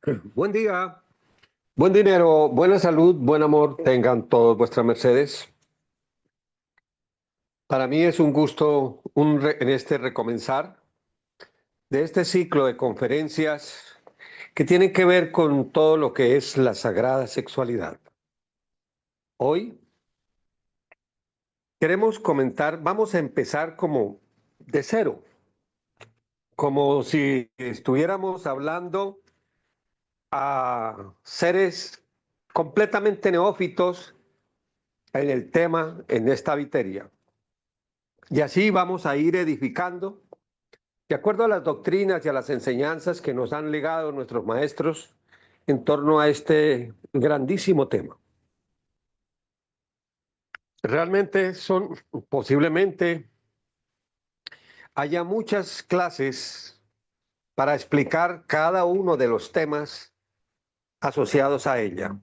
Buen día, buen dinero, buena salud, buen amor, tengan todos vuestras mercedes. Para mí es un gusto en este recomenzar de este ciclo de conferencias que tienen que ver con todo lo que es la sagrada sexualidad. Hoy queremos comentar, vamos a empezar como de cero, como si estuviéramos hablando a seres completamente neófitos en el tema, en esta viteria. Y así vamos a ir edificando, de acuerdo a las doctrinas y a las enseñanzas que nos han legado nuestros maestros en torno a este grandísimo tema. Realmente son, posiblemente, haya muchas clases para explicar cada uno de los temas asociados a ella.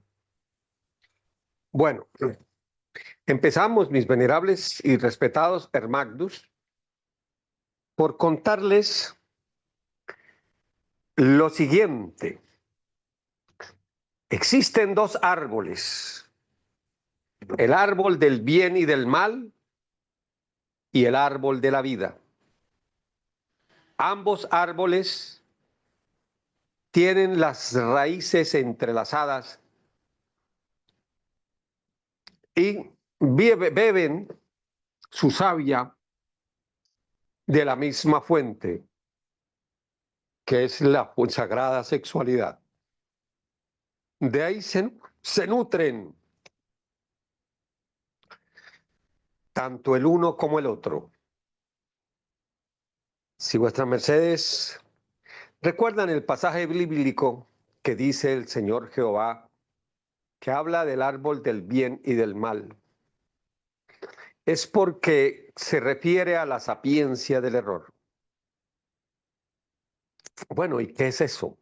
Bueno, empezamos, mis venerables y respetados Hermagdus, por contarles lo siguiente. Existen dos árboles, el árbol del bien y del mal y el árbol de la vida. Ambos árboles tienen las raíces entrelazadas y beben su savia de la misma fuente, que es la sagrada sexualidad. De ahí se nutren tanto el uno como el otro. Si vuestras mercedes recuerdan el pasaje bíblico que dice el Señor Jehová, que habla del árbol del bien y del mal, es porque se refiere a la sapiencia del error. Bueno, ¿y qué es eso?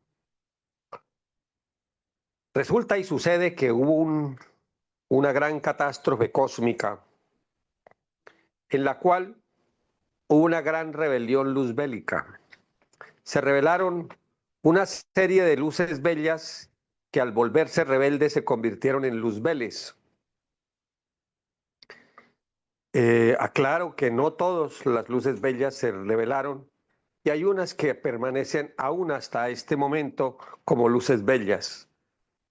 Resulta y sucede que hubo una gran catástrofe cósmica en la cual hubo una gran rebelión luzbélica. Se revelaron una serie de luces bellas que al volverse rebeldes se convirtieron en luzbeles. Aclaro que no todas las luces bellas se revelaron y hay unas que permanecen aún hasta este momento como luces bellas.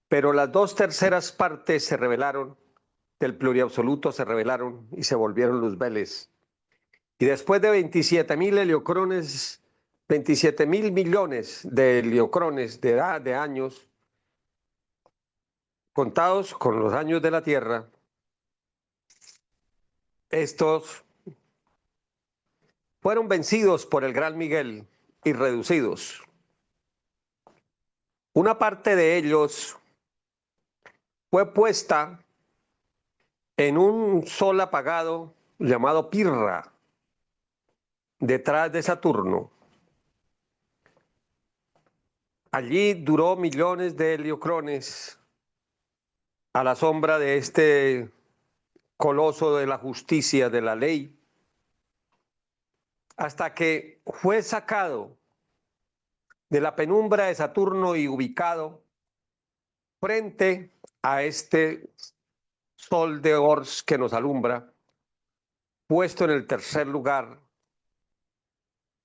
Pero las dos terceras partes se revelaron, del pluriabsoluto se revelaron y se volvieron luzbeles. Y después de 27.000 heliocrones, 27.000 millones de heliocrones de edad, de años, contados con los años de la Tierra, estos fueron vencidos por el Gran Miguel y reducidos. Una parte de ellos fue puesta en un sol apagado llamado Pirra, detrás de Saturno. Allí duró millones de heliocrones a la sombra de este coloso de la justicia, de la ley, hasta que fue sacado de la penumbra de Saturno y ubicado frente a este sol de Ors que nos alumbra, puesto en el tercer lugar.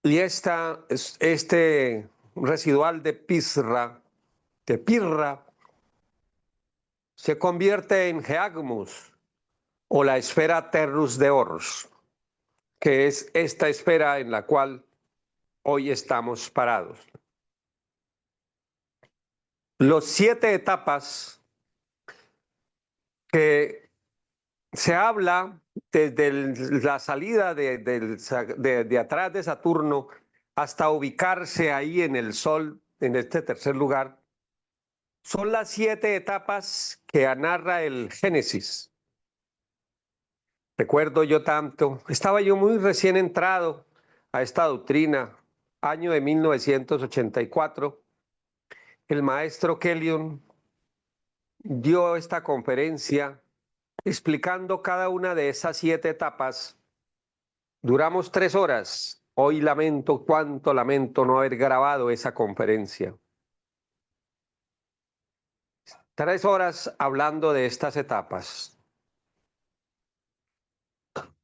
Y este residual de Pirra, se convierte en Geagmus, o la esfera Terrus de Ors, que es esta esfera en la cual hoy estamos parados. Los 7 etapas que se habla desde la salida de atrás de Saturno hasta ubicarse ahí en el Sol, en este tercer lugar, son las 7 etapas que narra el Génesis. Recuerdo yo tanto, estaba yo muy recién entrado a esta doctrina, año de 1984. El maestro Kellion dio esta conferencia explicando cada una de esas 7 etapas. Duramos 3 horas. Hoy lamento, cuánto lamento no haber grabado esa conferencia. 3 horas hablando de estas etapas.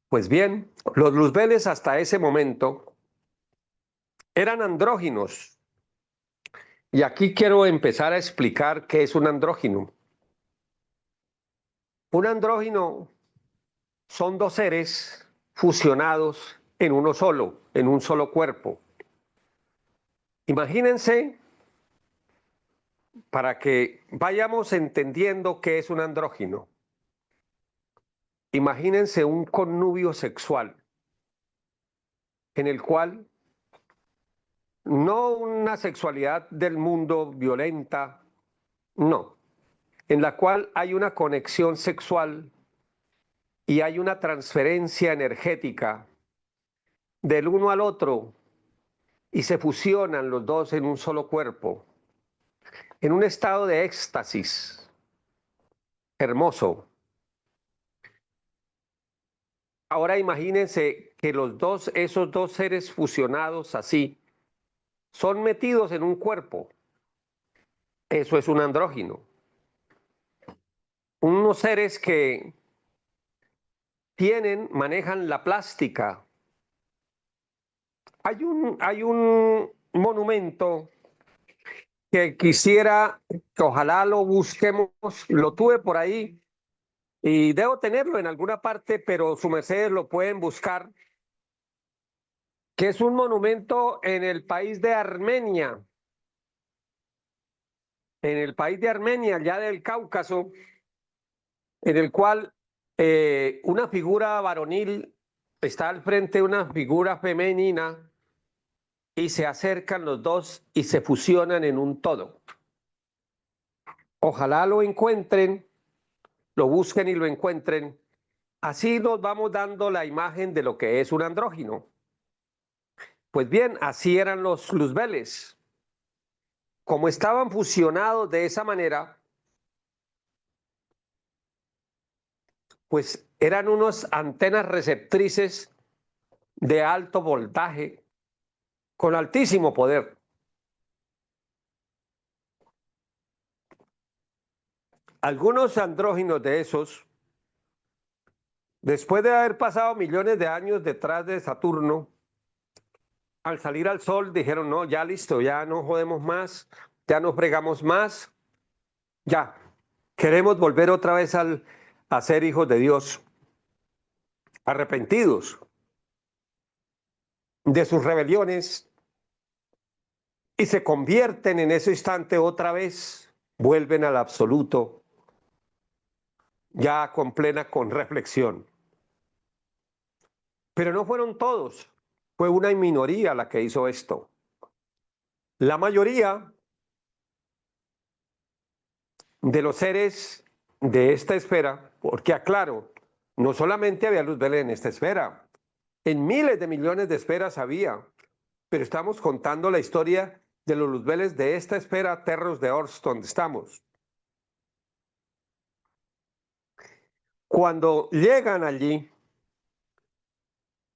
Pues bien, los luzbeles hasta ese momento eran andróginos. Y aquí quiero empezar a explicar qué es un andrógino. Un andrógino son dos seres fusionados en uno solo, en un solo cuerpo. Imagínense, para que vayamos entendiendo qué es un andrógino, imagínense un connubio sexual en el cual no una sexualidad del mundo violenta, no, en la cual hay una conexión sexual y hay una transferencia energética del uno al otro y se fusionan los dos en un solo cuerpo, en un estado de éxtasis hermoso. Ahora imagínense que esos dos seres fusionados así, son metidos en un cuerpo. Eso es un andrógino. Unos seres que manejan la plástica. Hay un monumento que quisiera que ojalá lo busquemos, lo tuve por ahí y debo tenerlo en alguna parte, pero su merced lo pueden buscar, que es un monumento en el país de Armenia, allá del Cáucaso, en el cual una figura varonil está al frente de una figura femenina y se acercan los dos y se fusionan en un todo. Ojalá lo encuentren, lo busquen y lo encuentren. Así nos vamos dando la imagen de lo que es un andrógino. Pues bien, así eran los luzbeles. Como estaban fusionados de esa manera, pues eran unas antenas receptrices de alto voltaje con altísimo poder. Algunos andróginos de esos, después de haber pasado millones de años detrás de Saturno, al salir al Sol dijeron, no, ya listo, ya no jodemos más, ya no fregamos más, ya, queremos volver otra vez a ser hijos de Dios, arrepentidos de sus rebeliones y se convierten en ese instante otra vez, vuelven al absoluto, ya con reflexión. Pero no fueron todos, fue una minoría la que hizo esto. La mayoría de los seres de esta esfera, porque aclaro, no solamente había luzbeles en esta esfera, en miles de millones de esferas había, pero estamos contando la historia de los luzbeles de esta esfera Terros de Ors, donde estamos. Cuando llegan allí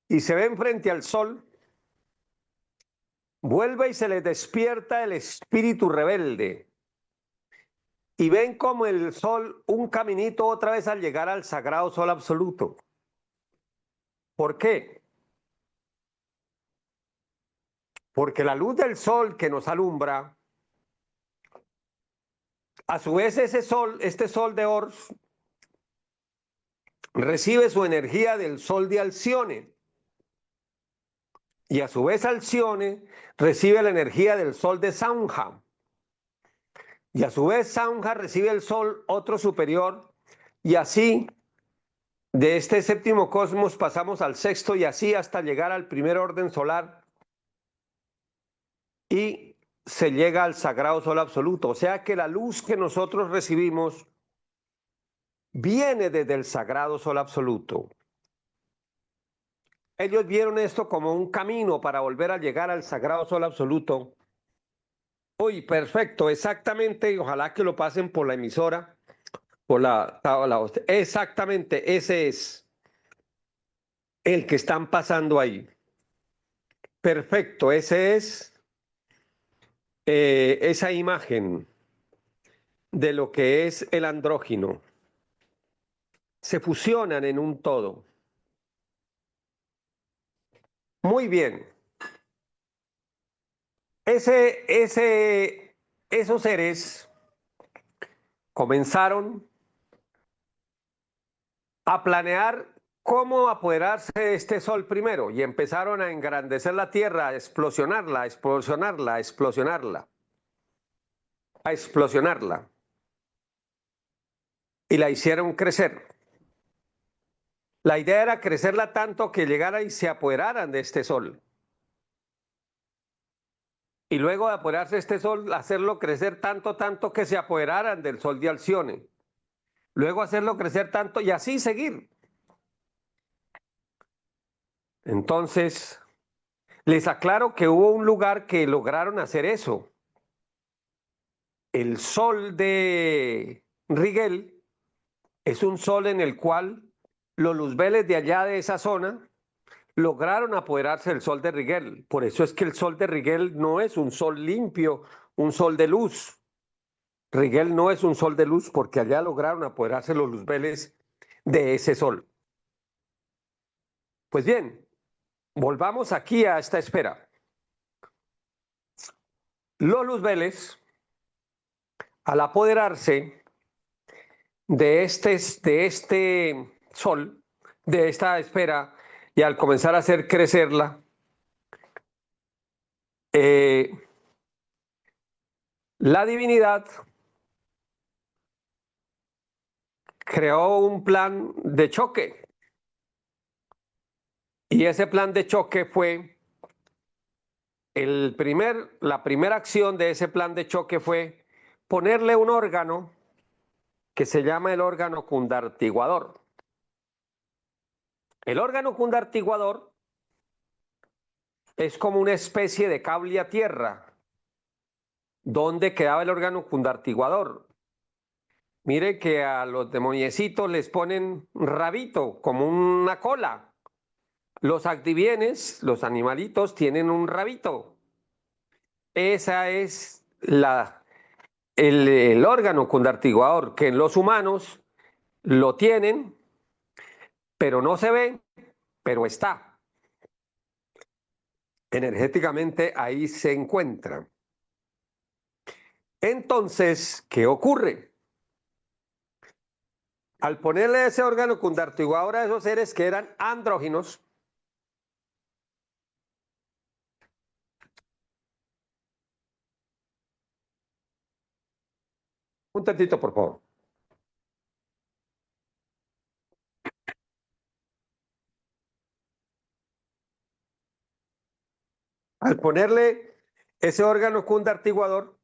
y se ven frente al sol, vuelve y se les despierta el espíritu rebelde y ven como el sol, un caminito otra vez al llegar al sagrado sol absoluto. ¿Por qué? Porque la luz del sol que nos alumbra, a su vez ese sol, este sol de Ors, recibe su energía del sol de Alcione. Y a su vez Alcione recibe la energía del sol de Saunja. Y a su vez Saunja recibe el sol otro superior. Y así, de este séptimo cosmos pasamos al sexto y así hasta llegar al primer orden solar. Y se llega al sagrado sol absoluto. O sea que la luz que nosotros recibimos viene desde el sagrado sol absoluto. Ellos vieron esto como un camino para volver a llegar al sagrado sol absoluto. Uy, perfecto, exactamente, y ojalá que lo pasen por la emisora, exactamente, ese es el que están pasando ahí. Perfecto, ese es esa imagen. de lo que es el andrógino. Se fusionan en un todo. Muy bien. Esos seres comenzaron a planear cómo apoderarse de este sol primero y empezaron a engrandecer la tierra, a explosionarla, a explosionarla, a explosionarla, a explosionarla. Y la hicieron crecer. La idea era crecerla tanto que llegara y se apoderaran de este sol. Y luego de apoderarse de este sol, hacerlo crecer tanto, tanto que se apoderaran del sol de Alcione. Luego hacerlo crecer tanto y así seguir. Entonces, les aclaro que hubo un lugar que lograron hacer eso. El sol de Rigel es un sol en el cual los luzbeles de allá de esa zona lograron apoderarse del sol de Rigel. Por eso es que el sol de Rigel no es un sol limpio, un sol de luz. Rigel no es un sol de luz porque allá lograron apoderarse los luzbeles de ese sol. Pues bien, volvamos aquí a esta esfera. Los luzbeles, al apoderarse de este sol, de esta esfera, y al comenzar a hacer crecerla, la divinidad creó un plan de choque. Y ese plan de choque fue, la primera acción de ese plan de choque fue ponerle un órgano que se llama el órgano cundartiguador. El órgano cundartiguador es como una especie de cable a tierra. ¿Dónde quedaba el órgano cundartiguador? Mire que a los demoniecitos les ponen rabito, como una cola. Los activienes, los animalitos, tienen un rabito. Esa es el órgano cundartiguador, que en los humanos lo tienen, pero no se ve, pero está. Energéticamente ahí se encuentra. Entonces, ¿qué ocurre? Al ponerle ese órgano cundartiguador a esos seres que eran andróginos, un tantito por favor. Al ponerle ese órgano cundartiguador,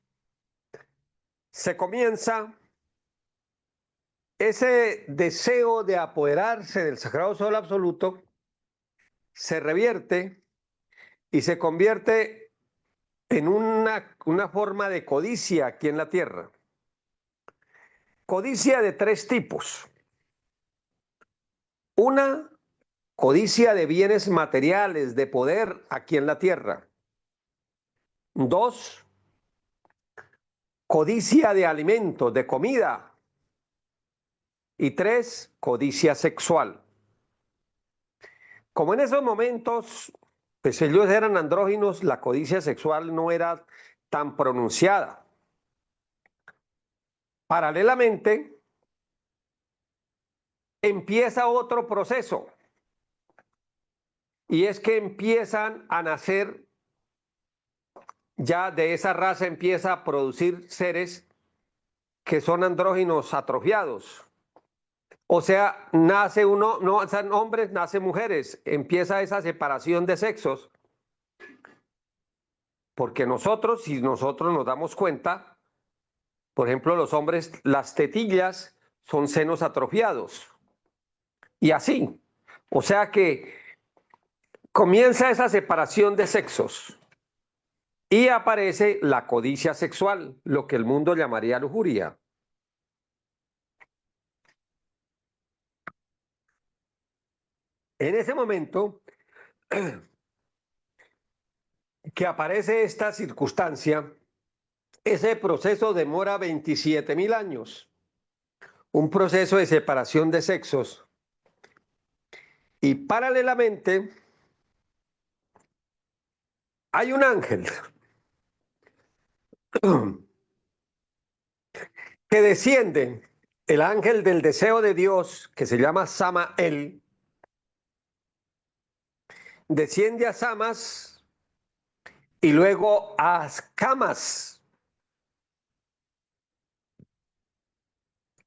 se comienza ese deseo de apoderarse del sagrado sol absoluto, se revierte y se convierte en una forma de codicia aquí en la tierra. Codicia de tres tipos. Una, codicia de bienes materiales, de poder aquí en la tierra. Dos, codicia de alimentos, de comida. Y tres, codicia sexual. Como en esos momentos, pues ellos eran andróginos, la codicia sexual no era tan pronunciada. Paralelamente, empieza otro proceso, y es que empiezan a nacer, ya de esa raza empieza a producir seres que son andróginos atrofiados. O sea, nace uno, no nacen hombres, nacen mujeres, empieza esa separación de sexos, porque nosotros, si nosotros nos damos cuenta, por ejemplo, los hombres, las tetillas son senos atrofiados, y así. O sea que comienza esa separación de sexos y aparece la codicia sexual, lo que el mundo llamaría lujuria. En ese momento que aparece esta circunstancia, Ese proceso demora 27.000 años, un proceso de separación de sexos. Y paralelamente hay un ángel que desciende, el ángel del deseo de Dios, que se llama Samael, desciende a Samas y luego a Camas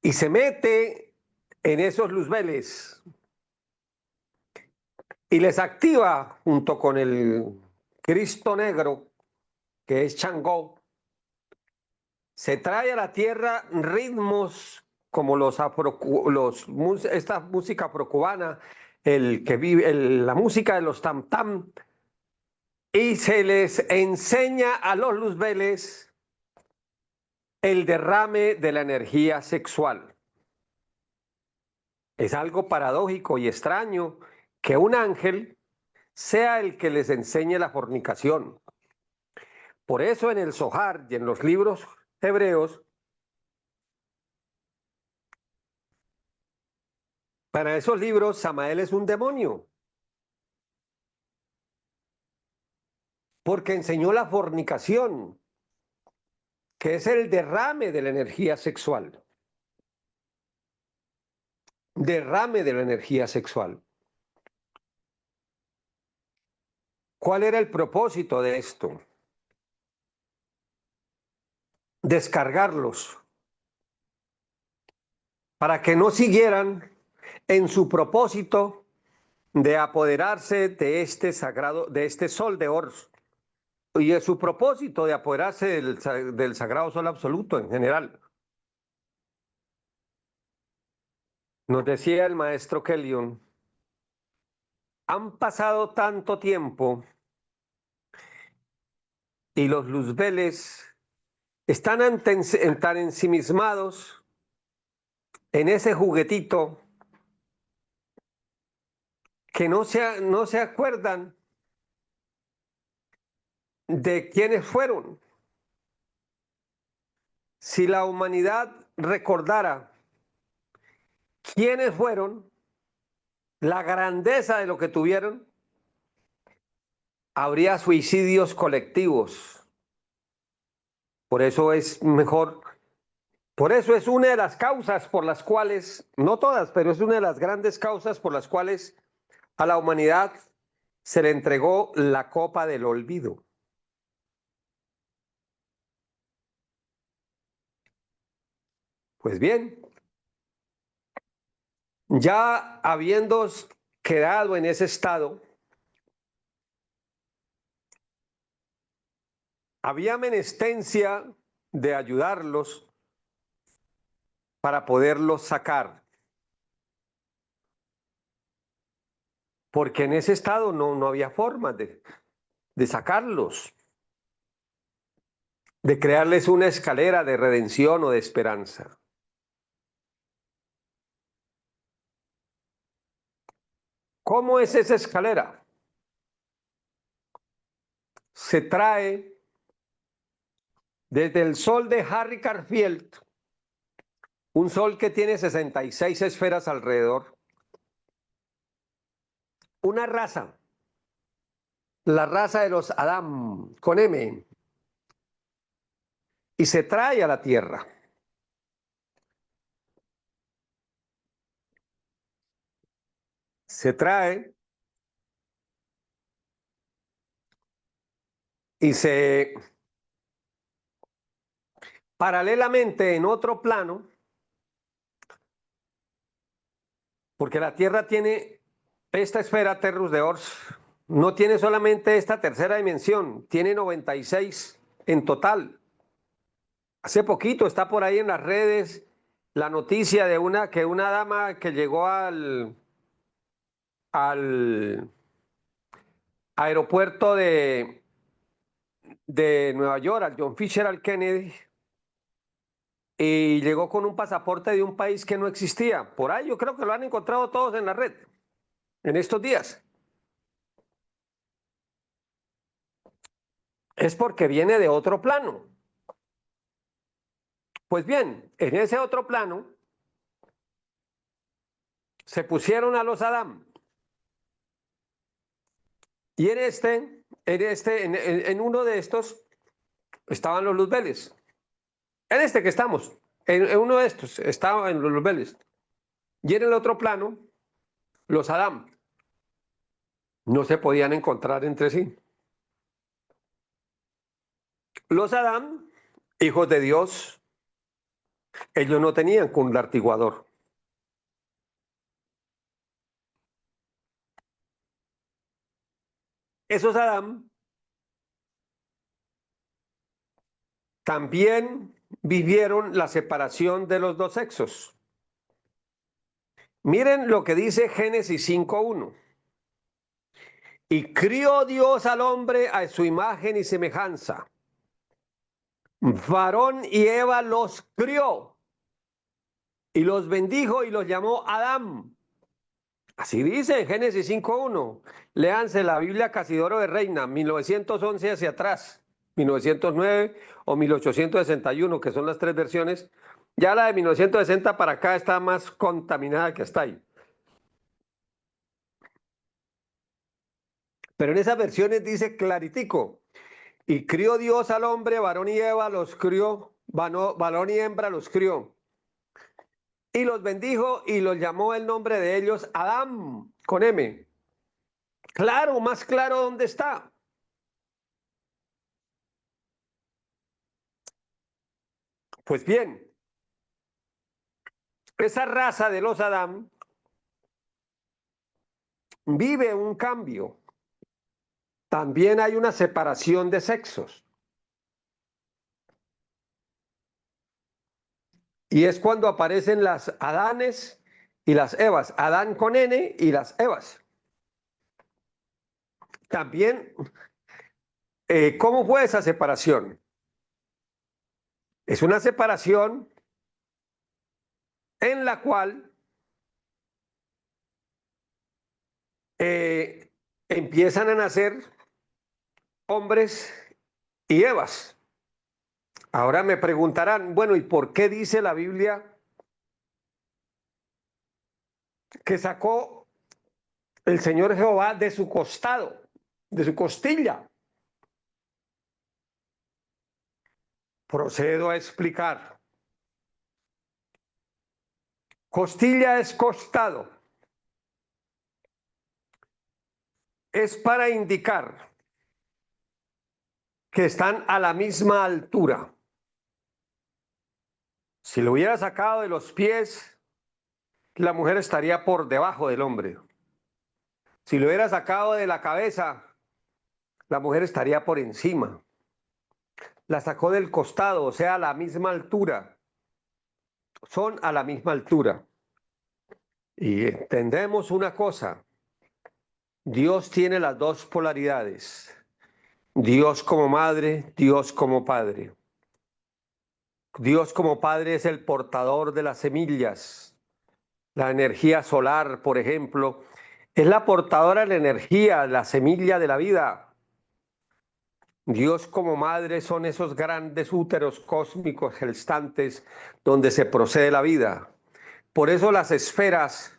y se mete en esos luzbeles y les activa junto con el Cristo negro, que es Changó. Se trae a la tierra ritmos como esta música afrocubana, el que vive, la música de los tam tam, y se les enseña a los luzbeles el derrame de la energía sexual. Es algo paradójico y extraño que un ángel sea el que les enseñe la fornicación. Por eso en el Zohar y en los libros hebreos, para esos libros, Samael es un demonio, porque enseñó la fornicación, que es el derrame de la energía sexual. Derrame de la energía sexual. ¿Cuál era el propósito de esto? Descargarlos para que no siguieran en su propósito de apoderarse de este sagrado, de este sol de Ors, y de su propósito de apoderarse del sagrado sol absoluto en general. Nos decía el maestro Kellion, han pasado tanto tiempo y los luzbeles están tan ensimismados en ese juguetito que no se acuerdan de quiénes fueron. Si la humanidad recordara quiénes fueron, la grandeza de lo que tuvieron, habría suicidios colectivos. Por eso es mejor, por eso es una de las causas por las cuales, no todas, pero es una de las grandes causas por las cuales a la humanidad se le entregó la copa del olvido. Pues bien, ya habiendo quedado en ese estado, había menestencia de ayudarlos para poderlos sacar, porque en ese estado no había forma de sacarlos, de crearles una escalera de redención o de esperanza. ¿Cómo es esa escalera? Se trae desde el sol de Harry Carfield, un sol que tiene 66 esferas alrededor, una raza, la raza de los Adam, con M, y se trae a la tierra. Se trae y se, paralelamente en otro plano, porque la tierra tiene esta esfera Terrus de Ors, no tiene solamente esta tercera dimensión, tiene 96 en total. Hace poquito está por ahí en las redes la noticia de una dama que llegó al aeropuerto de Nueva York, al John Fisher, al Kennedy, y llegó con un pasaporte de un país que no existía. Por ahí yo creo que lo han encontrado todos en la red en estos días. Es porque viene de otro plano. Pues bien, en ese otro plano se pusieron a los Adán. Y en uno de estos estaban los Luzbeles. En este que estamos, en uno de estos estaban en los Luzbeles. Y en el otro plano, los Adán. No se podían encontrar entre sí. Los Adán, hijos de Dios, ellos no tenían cundartiguador. Esos Adán también vivieron la separación de los dos sexos. Miren lo que dice Génesis 5:1. Y crió Dios al hombre a su imagen y semejanza. Varón y Eva los crió y los bendijo y los llamó Adán. Así dice en Génesis 5:1. Léanse la Biblia Casidoro de Reina, 1911 hacia atrás, 1909 o 1861, que son las tres versiones. Ya la de 1960 para acá está más contaminada que hasta ahí. Pero en esas versiones dice claritico. Y crió Dios al hombre, varón y Eva los crió, varón y hembra los crió. Y los bendijo y los llamó el nombre de ellos Adán, con M. Claro, más claro dónde está. Pues bien, esa raza de los Adán vive un cambio. También hay una separación de sexos. Y es cuando aparecen las Adanes y las Evas. Adán con N y las Evas. También, ¿cómo fue esa separación? Es una separación en la cual empiezan a nacer hombres y Evas. Ahora me preguntarán, bueno, ¿y por qué dice la Biblia que sacó el Señor Jehová de su costado, de su costilla? Procedo a explicar. Costilla es costado. Es para indicar que están a la misma altura. Si lo hubiera sacado de los pies, la mujer estaría por debajo del hombre. Si lo hubiera sacado de la cabeza, la mujer estaría por encima. La sacó del costado, o sea, a la misma altura. Son a la misma altura. Y entendemos una cosa, Dios tiene las dos polaridades, Dios como madre, Dios como padre. Dios como padre es el portador de las semillas. La energía solar, por ejemplo, es la portadora de la energía, la semilla de la vida. Dios como madre son esos grandes úteros cósmicos gestantes donde se procede la vida. Por eso las esferas,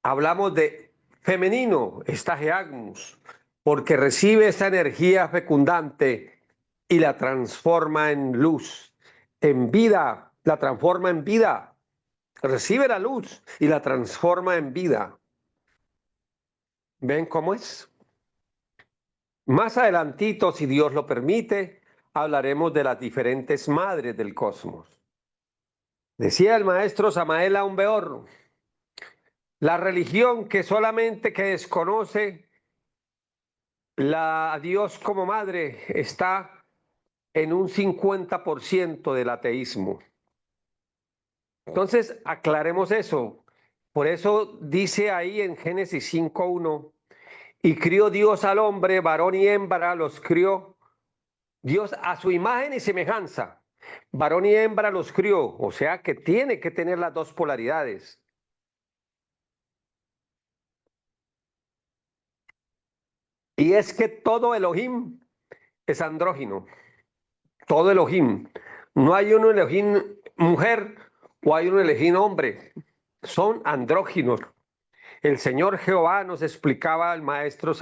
hablamos de femenino, estageagmus, porque recibe esa energía fecundante y la transforma en luz, en vida, la transforma en vida. Recibe la luz y la transforma en vida. ¿Ven cómo es? Más adelantito, si Dios lo permite, hablaremos de las diferentes madres del cosmos. Decía el maestro Samael Aun Weor, la religión que desconoce a Dios como madre está en un 50% del ateísmo. Entonces, aclaremos eso. Por eso dice ahí en Génesis 5:1, y crió Dios al hombre, varón y hembra los crió, Dios a su imagen y semejanza, varón y hembra los crió, o sea que tiene que tener las dos polaridades. Y es que todo Elohim es andrógino, todo Elohim. No hay un Elohim mujer o hay un Elohim hombre. Son andróginos. El Señor Jehová nos explicaba al maestro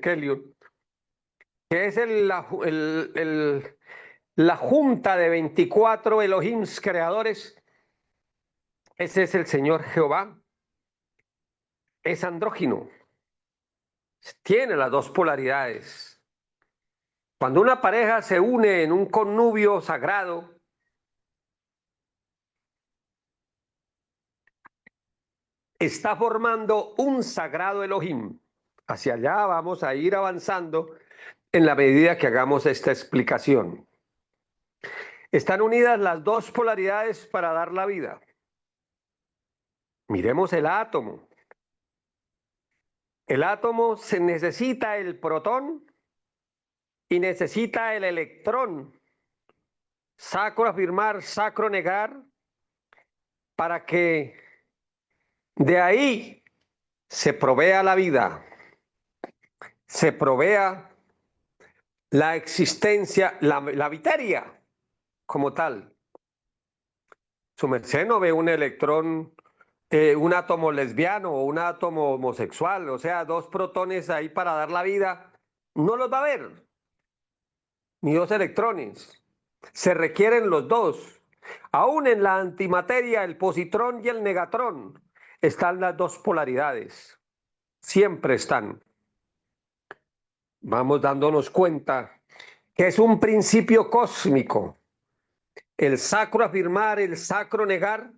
Kelion que es la junta de 24 Elohims creadores. Ese es el Señor Jehová. Es andrógino. Tiene las dos polaridades. Cuando una pareja se une en un connubio sagrado, está formando un sagrado Elohim. Hacia allá vamos a ir avanzando en la medida que hagamos esta explicación. Están unidas las dos polaridades para dar la vida. Miremos el átomo. El átomo se necesita el protón y necesita el electrón. Sacro afirmar, sacro negar, para que de ahí se provea la vida, se provea la existencia, la viteria como tal. Su merced no ve un electrón, un átomo lesbiano o un átomo homosexual, o sea, dos protones ahí para dar la vida, no los va a ver, ni dos electrones. Se requieren los dos. Aún en la antimateria, el positrón y el negatrón, están las dos polaridades. Siempre están. Vamos dándonos cuenta que es un principio cósmico. El sacro afirmar, el sacro negar,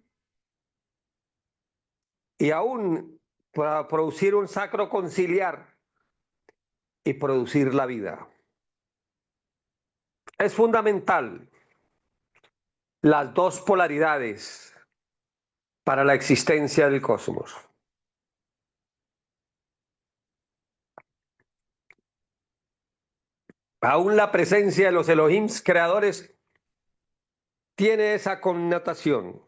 y aún para producir un sacro conciliar y producir la vida. Es fundamental las dos polaridades para la existencia del cosmos. Aún la presencia de los Elohims creadores tiene esa connotación.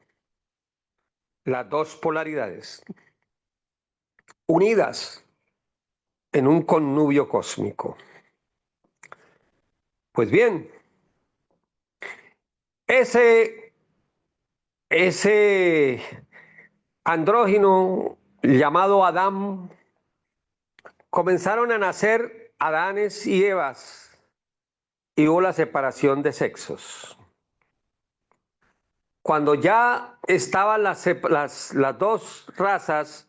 Las dos polaridades unidas en un connubio cósmico. Pues bien, ese andrógino llamado Adán, comenzaron a nacer Adanes y Evas y hubo la separación de sexos. Cuando ya estaban las dos razas,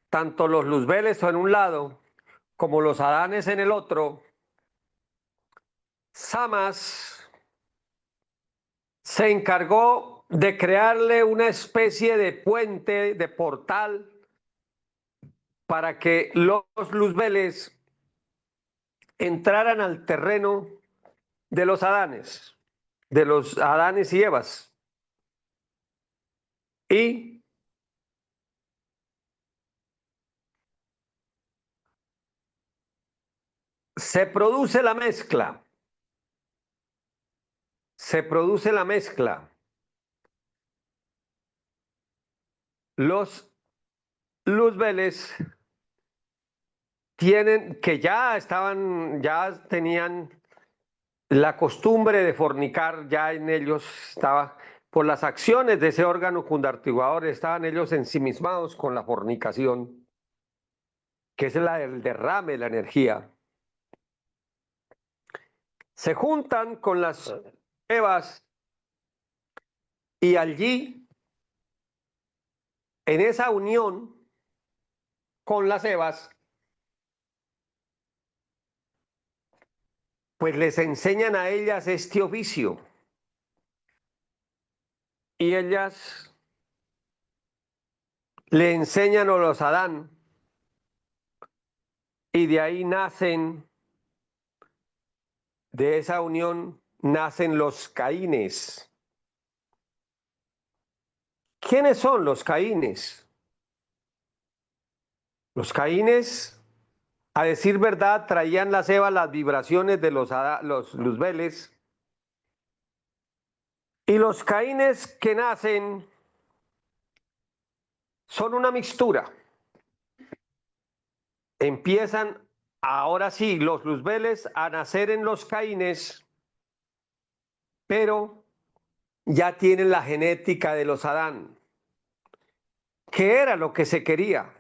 tanto los luzbeles en un lado como los Adanes en el otro, Samas se encargó de crearle una especie de puente, de portal, para que los luzbeles entraran al terreno de los Adanes y Evas. Y se produce la mezcla. Se produce la mezcla. Los luzbeles ya tenían la costumbre de fornicar, ya en ellos estaba, por las acciones de ese órgano cundartiguador, estaban ellos ensimismados con la fornicación, que es el derrame de la energía. Se juntan con las Evas y allí, en esa unión con las Evas, pues les enseñan a ellas este oficio. Y ellas le enseñan a los Adán. Y de ahí de esa unión nacen los Caínes. ¿Quiénes son los Caínes? Los Caínes, a decir verdad, traían las Evas las vibraciones de los luzbeles. Y los Caínes que nacen son una mixtura. Empiezan ahora sí los luzbeles a nacer en los Caínes, pero ya tienen la genética de los Adán. ¿Qué era lo que se quería?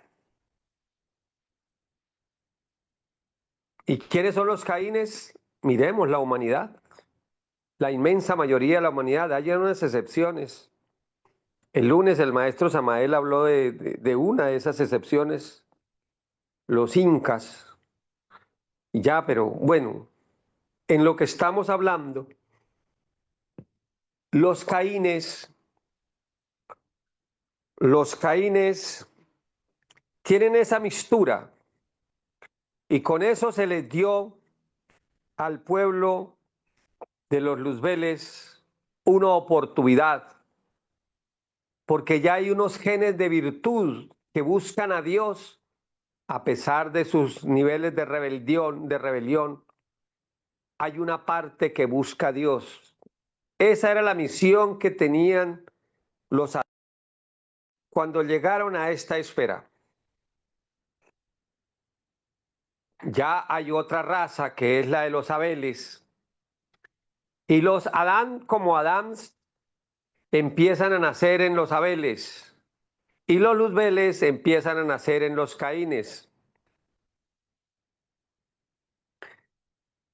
¿Y quiénes son los Caínes? Miremos la humanidad. La inmensa mayoría de la humanidad, hay unas excepciones. El lunes el maestro Samael habló de una de esas excepciones, los incas. Ya, pero bueno, en lo que estamos hablando, los caínes tienen esa mixtura y con eso se les dio al pueblo de los Luzbeles una oportunidad, porque ya hay unos genes de virtud que buscan a Dios a pesar de sus niveles de rebelión, hay una parte que busca a Dios. Esa era la misión que tenían los cuando llegaron a esta esfera. Ya hay otra raza que es la de los Abeles. Y los Adán como Adams empiezan a nacer en los Abeles. Y los Luzbeles empiezan a nacer en los Caínes.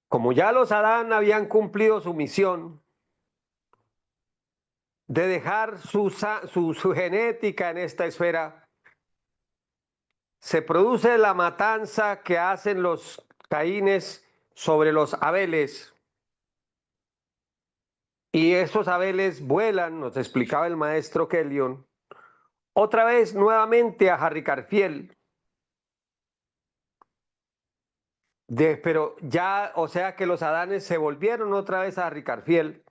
Como ya los Adán habían cumplido su misión de dejar su genética en esta esfera, se produce la matanza que hacen los Caínes sobre los Abeles. Y esos Abeles vuelan, nos explicaba el maestro Kellion, otra vez nuevamente a Jarricarfiel. Pero ya, o sea que los Adanes se volvieron otra vez a Jarricarfiel,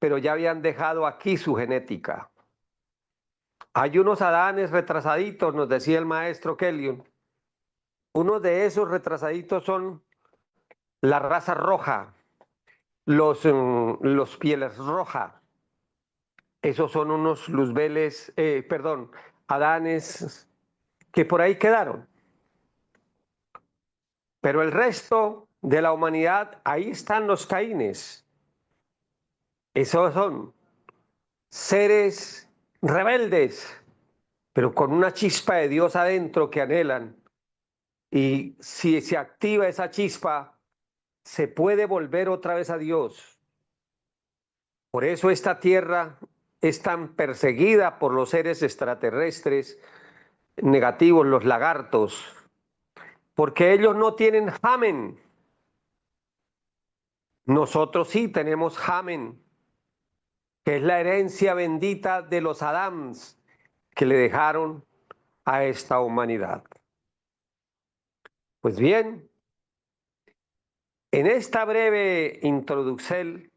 pero ya habían dejado aquí su genética. Hay unos Adanes retrasaditos, nos decía el maestro Kellion. Uno de esos retrasaditos son la raza roja, los pieles rojas. Esos son unos luzbeles, Adanes que por ahí quedaron. Pero el resto de la humanidad, ahí están los Caínes. Esos son seres rebeldes, pero con una chispa de Dios adentro que anhelan. Y si se activa esa chispa, se puede volver otra vez a Dios. Por eso esta tierra es tan perseguida por los seres extraterrestres negativos, los lagartos, porque ellos no tienen Hamen. Nosotros sí tenemos Hamen, que es la herencia bendita de los Adams que le dejaron a esta humanidad. Pues bien, en esta breve introducción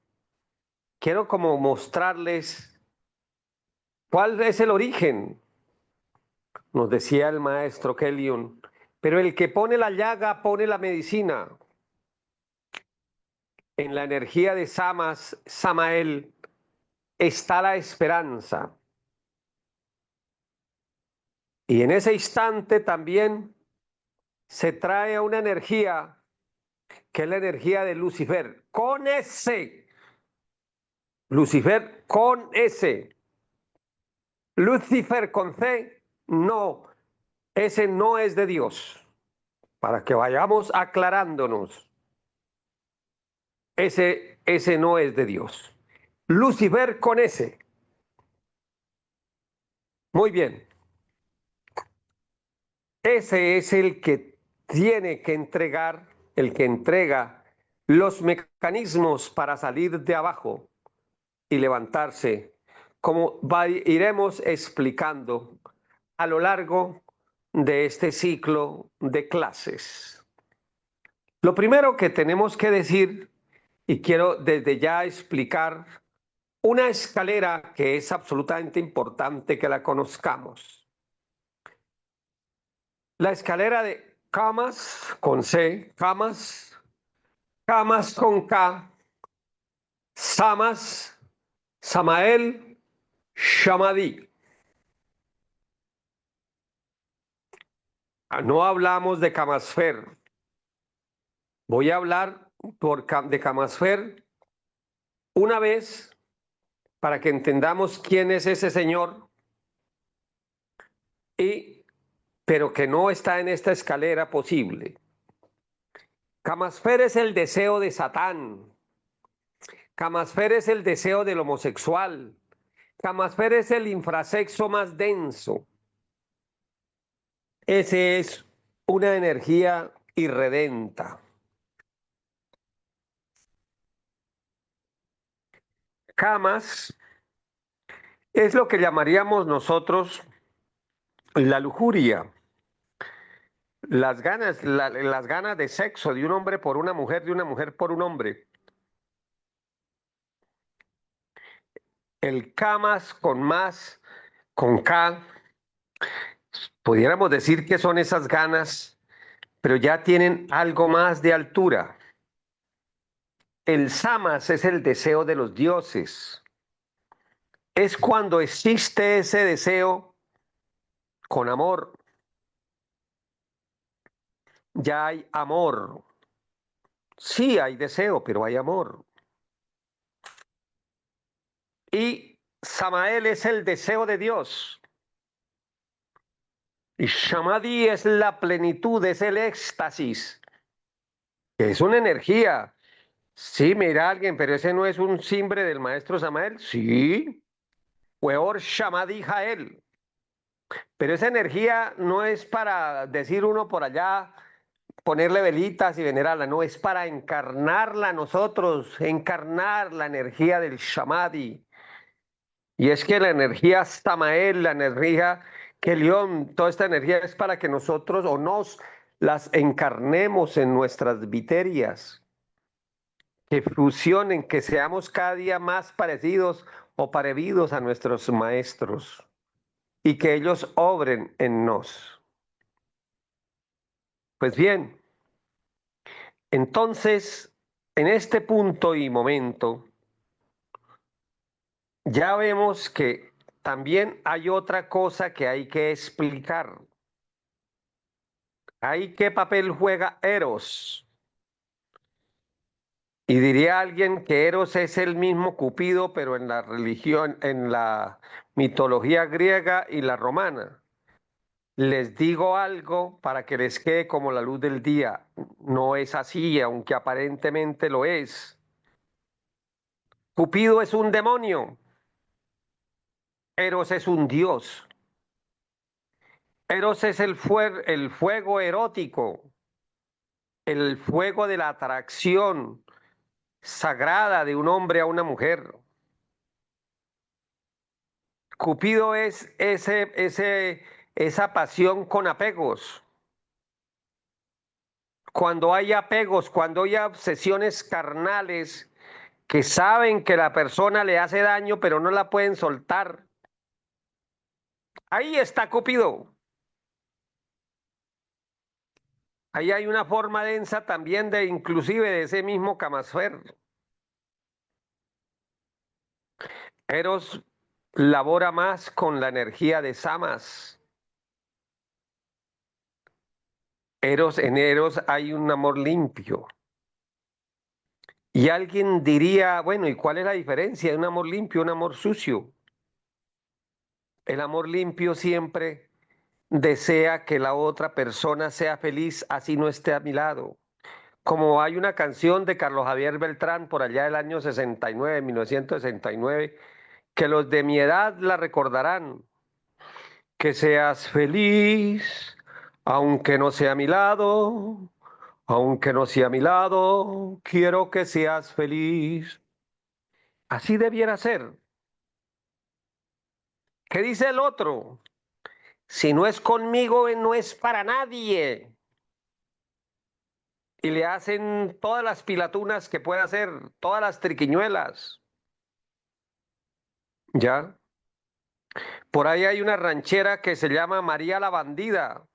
quiero como mostrarles cuál es el origen, nos decía el maestro Kellion, pero el que pone la llaga pone la medicina. En la energía de Samael, está la esperanza. Y en ese instante también se trae una energía que es la energía de Lucifer, con S. Lucifer con S. Lucifer con C, no. Ese no es de Dios. Para que vayamos aclarándonos. Ese no es de Dios. Lucifer con S. Muy bien. Ese es el que tiene que entregar, el que entrega los mecanismos para salir de abajo y levantarse, como iremos explicando a lo largo de este ciclo de clases. Lo primero que tenemos que decir, y quiero desde ya explicar, una escalera que es absolutamente importante que la conozcamos. La escalera de Camas con C, Camas con K, Samas, Samael, Shamadí. No hablamos de Camasfer. Voy a hablar de Camasfer una vez para que entendamos quién es ese señor, pero que no está en esta escalera posible. Camasfer es el deseo de Satán. Camasfer es el deseo del homosexual. Camasfer es el infrasexo más denso. Ese es una energía irredenta. Camas es lo que llamaríamos nosotros la lujuria, las ganas de sexo de un hombre por una mujer, de una mujer por un hombre. El camas con K, pudiéramos decir que son esas ganas, pero ya tienen algo más de altura. El samas es el deseo de los dioses. Es cuando existe ese deseo con amor. Ya hay amor. Sí hay deseo, pero hay amor. Y Samael es el deseo de Dios. Y Shamadhi es la plenitud, es el éxtasis. Es una energía. Sí, mira alguien, pero ese no es un simbre del maestro Samael. Sí. Weor Shamadhi Jael. Pero esa energía no es para decir uno por allá, ponerle velitas y venerarla, no, es para encarnarla nosotros, encarnar la energía del Shamadhi. Y es que la energía Samael, la energía Kelión, toda esta energía es para que nosotros o nos las encarnemos en nuestras viterias, que fusionen, que seamos cada día más parecidos o parevidos a nuestros maestros y que ellos obren en nos. Pues bien, entonces, en este punto y momento, ya vemos que también hay otra cosa que hay que explicar. ¿Hay qué papel juega Eros? Y diría alguien que Eros es el mismo Cupido, pero en la religión, en la mitología griega y la romana. Les digo algo para que les quede como la luz del día. No es así, aunque aparentemente lo es. Cupido es un demonio. Eros es un dios. Eros es el fuego erótico, el fuego de la atracción sagrada de un hombre a una mujer. Cupido es esa pasión con apegos. Cuando hay apegos, cuando hay obsesiones carnales que saben que la persona le hace daño, pero no la pueden soltar. Ahí está Cupido. Ahí hay una forma densa también de inclusive de ese mismo Camasfer. Eros labora más con la energía de Samas. En Eros hay un amor limpio. Y alguien diría, bueno, ¿y cuál es la diferencia de un amor limpio y un amor sucio? El amor limpio siempre desea que la otra persona sea feliz, así no esté a mi lado. Como hay una canción de Carlos Javier Beltrán por allá del año 69, 1969, que los de mi edad la recordarán. Que seas feliz, aunque no sea a mi lado, aunque no sea a mi lado, quiero que seas feliz. Así debiera ser. ¿Qué dice el otro? Si no es conmigo, no es para nadie. Y le hacen todas las pilatunas que puede hacer, todas las triquiñuelas. ¿Ya? Por ahí hay una ranchera que se llama María la Bandida,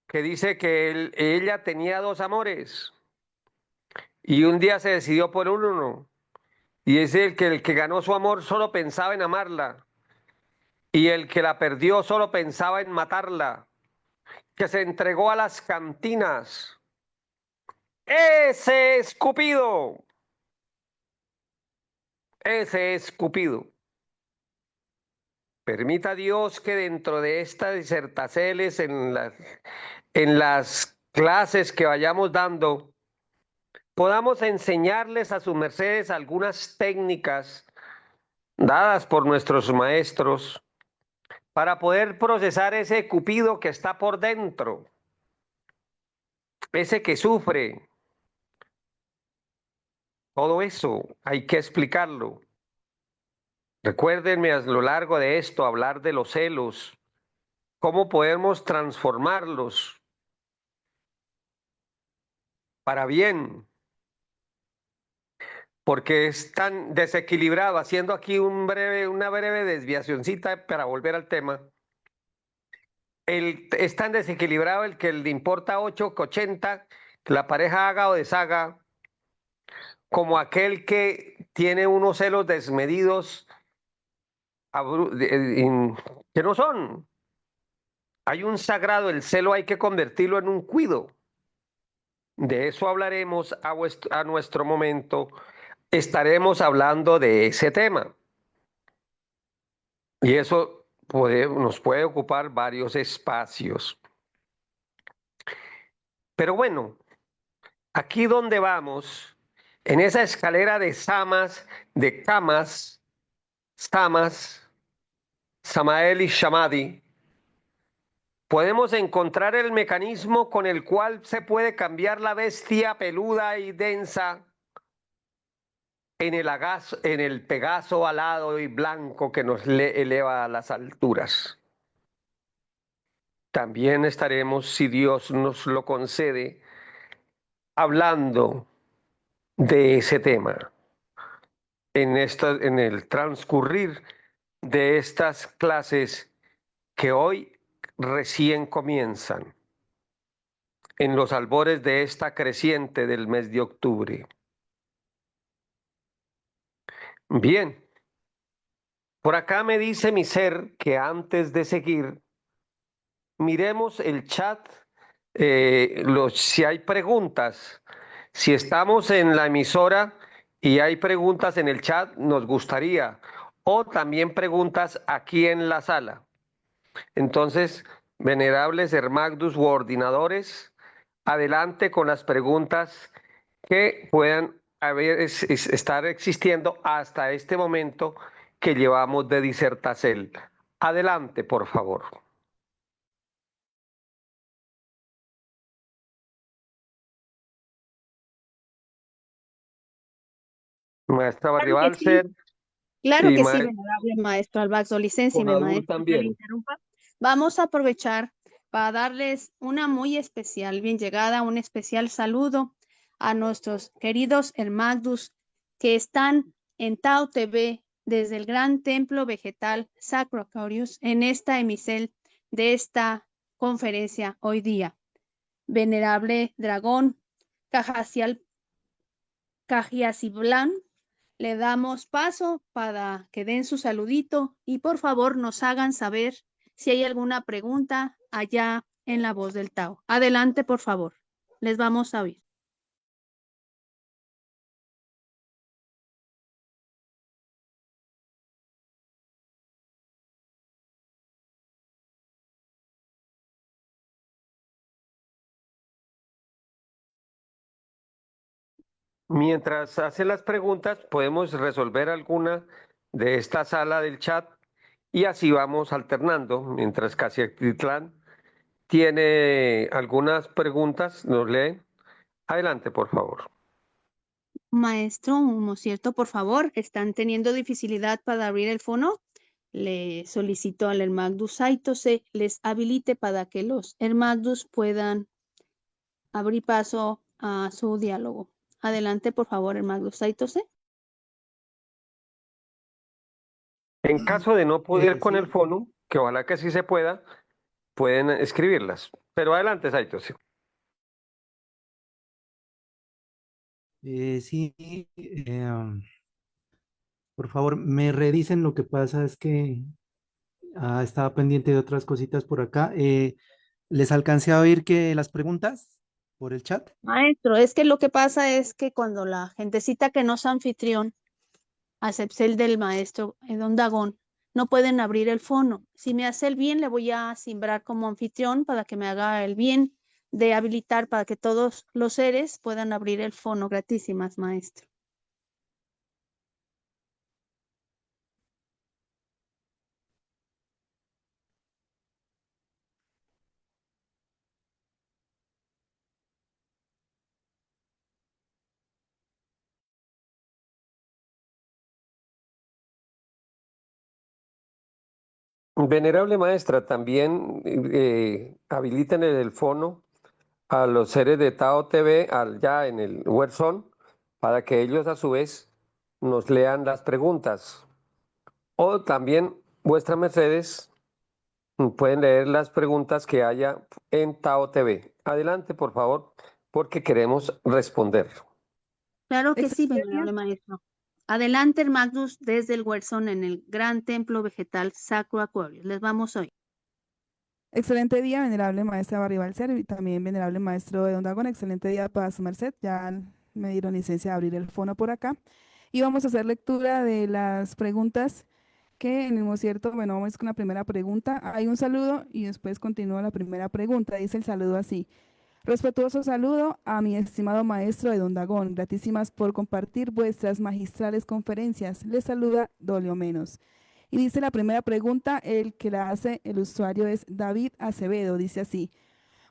que dice que ella tenía dos amores y un día se decidió por uno. Y es el que ganó su amor solo pensaba en amarla. Y el que la perdió solo pensaba en matarla. Que se entregó a las cantinas. Ese es Cupido. Ese es Cupido. Permita Dios que dentro de estas disertaceles, en las clases que vayamos dando, podamos enseñarles a sus mercedes algunas técnicas dadas por nuestros maestros para poder procesar ese Cupido que está por dentro, ese que sufre. Todo eso hay que explicarlo. Recuérdenme a lo largo de esto hablar de los celos, cómo podemos transformarlos para bien, porque es tan desequilibrado, haciendo aquí una breve desviacioncita para volver al tema. Es tan desequilibrado el que le importa 8 que 80, que la pareja haga o deshaga, como aquel que tiene unos celos desmedidos que no son. Hay un sagrado, el celo hay que convertirlo en un cuido. De eso hablaremos a nuestro momento. Estaremos hablando de ese tema. Y eso nos puede ocupar varios espacios. Pero bueno, aquí donde vamos, en esa escalera de samas, de camas, samas, Samael y Shamadi, podemos encontrar el mecanismo con el cual se puede cambiar la bestia peluda y densa en el Pegaso alado y blanco que nos eleva a las alturas. También estaremos, si Dios nos lo concede, hablando de ese tema en el transcurrir de estas clases que hoy recién comienzan, en los albores de esta creciente del mes de octubre. Bien, por acá me dice mi ser que antes de seguir, miremos el chat, si hay preguntas, si estamos en la emisora y hay preguntas en el chat, nos gustaría, o también preguntas aquí en la sala. Entonces, venerables Hermagdus u ordinadores, adelante con las preguntas que puedan estar existiendo hasta este momento que llevamos de Disertacel. Adelante, por favor. Maestra Claro que sí, Barribalser claro y que sí, venerable maestro Albaxo, licenciame, Conadur maestro, que le también. interrumpa. Vamos a aprovechar para darles una muy especial, bien llegada, un especial saludo a nuestros queridos Hermagdus que están en Tao TV desde el gran templo vegetal Sacro Corius en esta emisel de esta conferencia hoy día. Venerable dragón Cajiasiblan, le damos paso para que den su saludito y por favor nos hagan saber si hay alguna pregunta allá en la voz del Tao. Adelante, por favor. Les vamos a oír. Mientras hacen las preguntas, podemos resolver alguna de esta sala del chat y así vamos alternando. Mientras Caciatitlán tiene algunas preguntas, nos lee. Adelante, por favor. Maestro, ¿no es cierto? Por favor, ¿están teniendo dificultad para abrir el fono? Le solicito al Hermagdus Saito se les habilite para que los Hermagdus puedan abrir paso a su diálogo. Adelante, por favor, Hermagdus Saito se. En caso de no poder con el Sí, fono, que ojalá que sí se pueda, pueden escribirlas. Pero adelante, Saito. Sí. sí, por favor, me redicen. Lo que pasa es que estaba pendiente de otras cositas por acá. ¿Les alcancé a oír que las preguntas por el chat? Maestro, es que lo que pasa es que cuando la gentecita que no es anfitrión a excepción del maestro Don Dagón, no pueden abrir el fono. Si me hace el bien, le voy a simbrar como anfitrión para que me haga el bien de habilitar para que todos los seres puedan abrir el fono. Gratísimas, maestro. Venerable maestra, también habiliten el fono a los seres de Tao TV allá en el Webson para que ellos a su vez nos lean las preguntas. O también vuestras mercedes pueden leer las preguntas que haya en Tao TV. Adelante, por favor, porque queremos responder. Claro que sí, Excelente día. venerable maestro. Adelante, el Magnus, desde el Webson en el gran templo vegetal Sacro Aquarius. Les vamos hoy. Excelente día, venerable maestra Barribalcer y también venerable maestro de Don Dagón. Excelente día para su merced. Ya me dieron licencia de abrir el fono por acá. Y vamos a hacer lectura de las preguntas que en el mismo cierto, bueno, vamos con la primera pregunta. Hay un saludo y después continúa la primera pregunta. Dice el saludo así. Respetuoso saludo a mi estimado maestro de Don Dagón. Gratísimas por compartir vuestras magistrales conferencias. Les saluda Dolio Menos. Y dice la primera pregunta, el que la hace el usuario es David Acevedo. Dice así: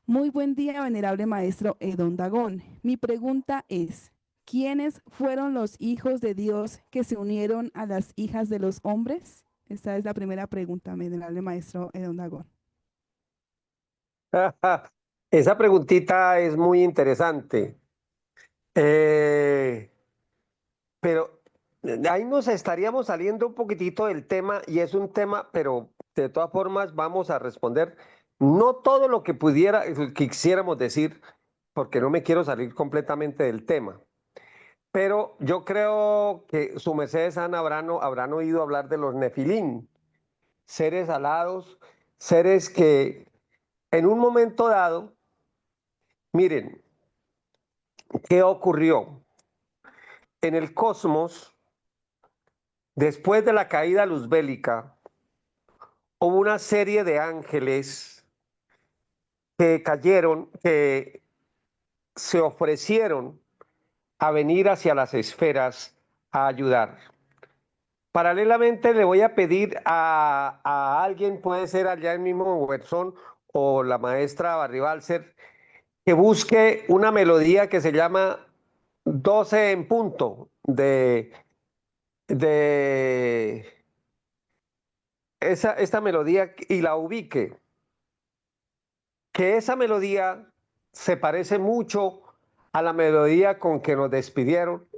muy buen día, venerable maestro Edón Dagón. Mi pregunta es, ¿quiénes fueron los hijos de Dios que se unieron a las hijas de los hombres? Esta es la primera pregunta, venerable maestro Edón Dagón. Esa preguntita es muy interesante. Pero ahí nos estaríamos saliendo un poquitito del tema y es un tema, pero de todas formas vamos a responder no todo lo que quisiéramos decir, porque no me quiero salir completamente del tema. Pero yo creo que su mercedes habrán oído hablar de los nefilín, seres alados, seres que en un momento dado, miren, ¿qué ocurrió? En el cosmos, después de la caída luzbélica, hubo una serie de ángeles que cayeron, que se ofrecieron a venir hacia las esferas a ayudar. Paralelamente le voy a pedir a alguien, puede ser allá el mismo Huerzón o la maestra Barribalcer, que busque una melodía que se llama 12 en punto de esta melodía y la ubique. Que esa melodía se parece mucho a la melodía con que nos despidieron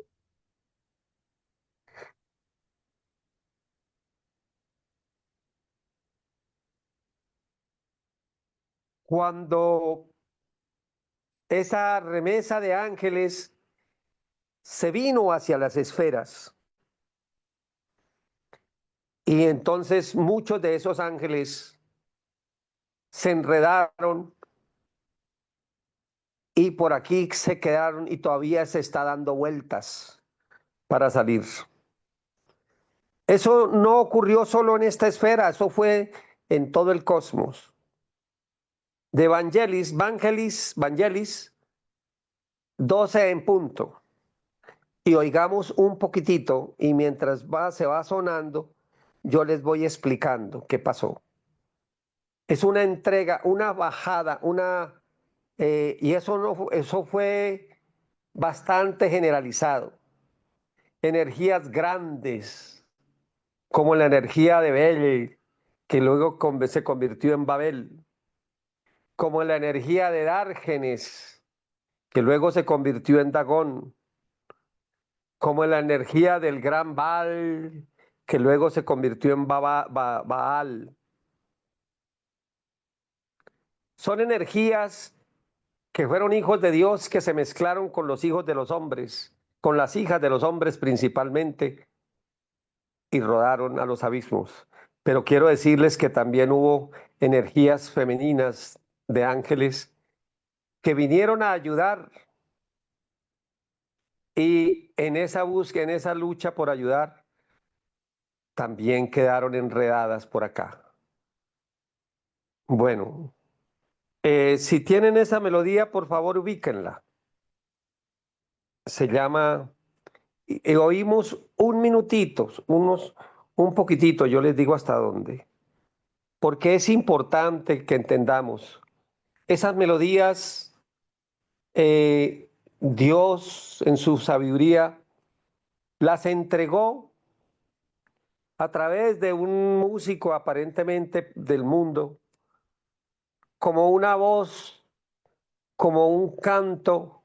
cuando esa remesa de ángeles se vino hacia las esferas. Y entonces muchos de esos ángeles se enredaron y por aquí se quedaron y todavía se está dando vueltas para salir. Eso no ocurrió solo en esta esfera, eso fue en todo el cosmos. De Vangelis, 12 en punto. Y oigamos un poquitito y mientras se va sonando, yo les voy explicando qué pasó. Es una entrega, una bajada, y eso fue bastante generalizado. Energías grandes, como la energía de Bel, que luego se convirtió en Babel, como la energía de Dárgenes, que luego se convirtió en Dagón, como la energía del gran Baal, que luego se convirtió en Baal. Son energías que fueron hijos de Dios que se mezclaron con los hijos de los hombres, con las hijas de los hombres principalmente, y rodaron a los abismos. Pero quiero decirles que también hubo energías femeninas de ángeles que vinieron a ayudar y en esa búsqueda, en esa lucha por ayudar, también quedaron enredadas por acá. Bueno, si tienen esa melodía, por favor, ubíquenla. Se llama, oímos un minutito, un poquitito, yo les digo hasta dónde, porque es importante que entendamos. Esas melodías, Dios en su sabiduría las entregó a través de un músico aparentemente del mundo, como una voz, como un canto,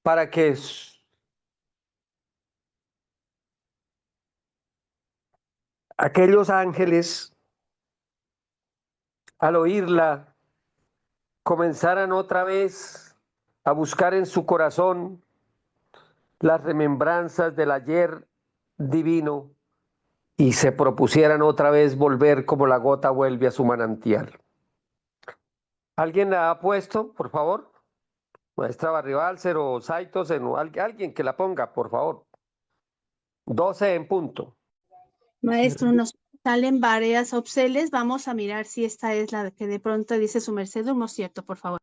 para que aquellos ángeles, al oírla, comenzaran otra vez a buscar en su corazón las remembranzas del ayer divino y se propusieran otra vez volver como la gota vuelve a su manantial. ¿Alguien la ha puesto, por favor? Maestra Barribalser o Saitos, alguien que la ponga, por favor. 12 en punto. Maestro, nos salen varias opciones. Vamos a mirar si esta es la que de pronto dice su merced, ¿no es cierto, por favor?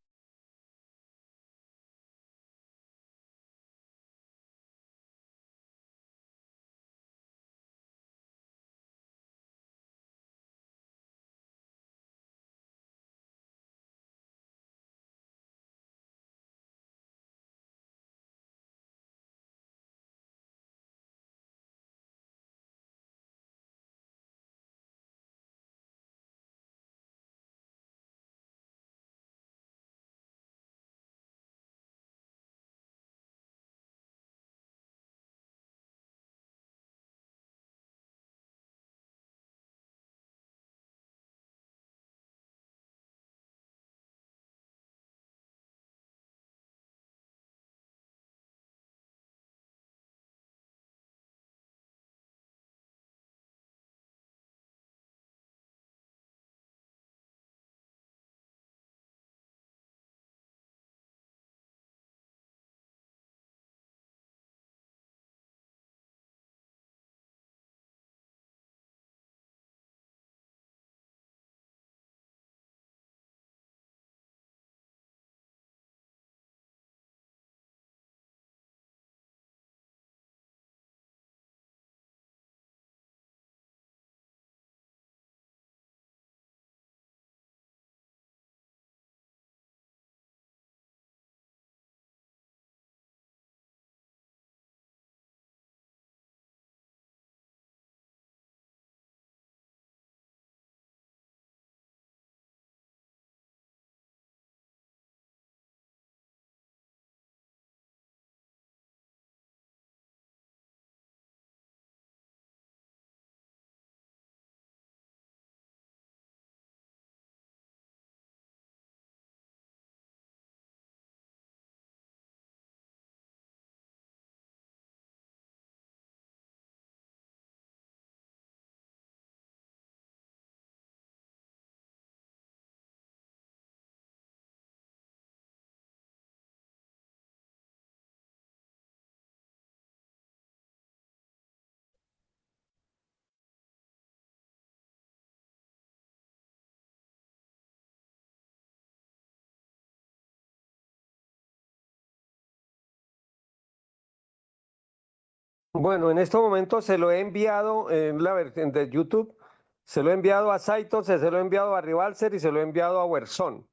Bueno, en este momento se lo he enviado en la versión de YouTube, se lo he enviado a Saitos, se lo he enviado a Rivalser y se lo he enviado a Wersón.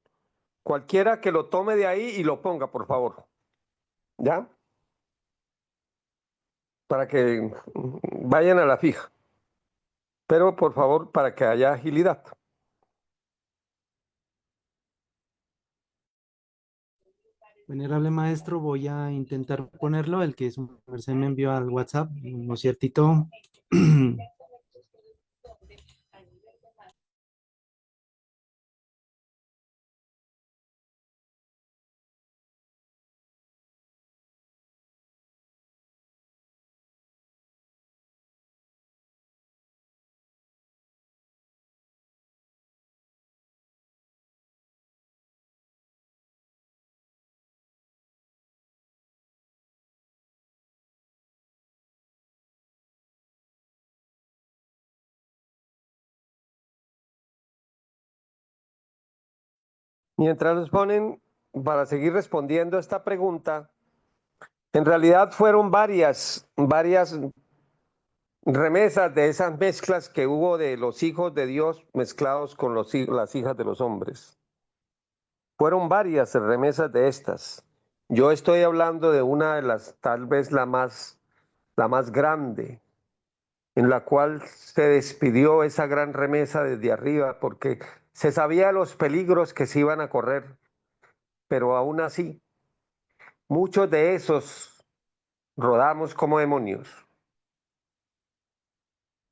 Cualquiera que lo tome de ahí y lo ponga, por favor. ¿Ya? Para que vayan a la fija. Pero por favor, para que haya agilidad. Venerable maestro, voy a intentar ponerlo, el que su merced me envió al WhatsApp, ¿no es ciertito? Mientras nos ponen para seguir respondiendo a esta pregunta, en realidad fueron varias remesas de esas mezclas que hubo de los hijos de Dios mezclados con las hijas de los hombres. Fueron varias remesas de estas. Yo estoy hablando de una de las, tal vez la más grande, en la cual se despidió esa gran remesa desde arriba, porque se sabía los peligros que se iban a correr, pero aún así, muchos de esos rodamos como demonios,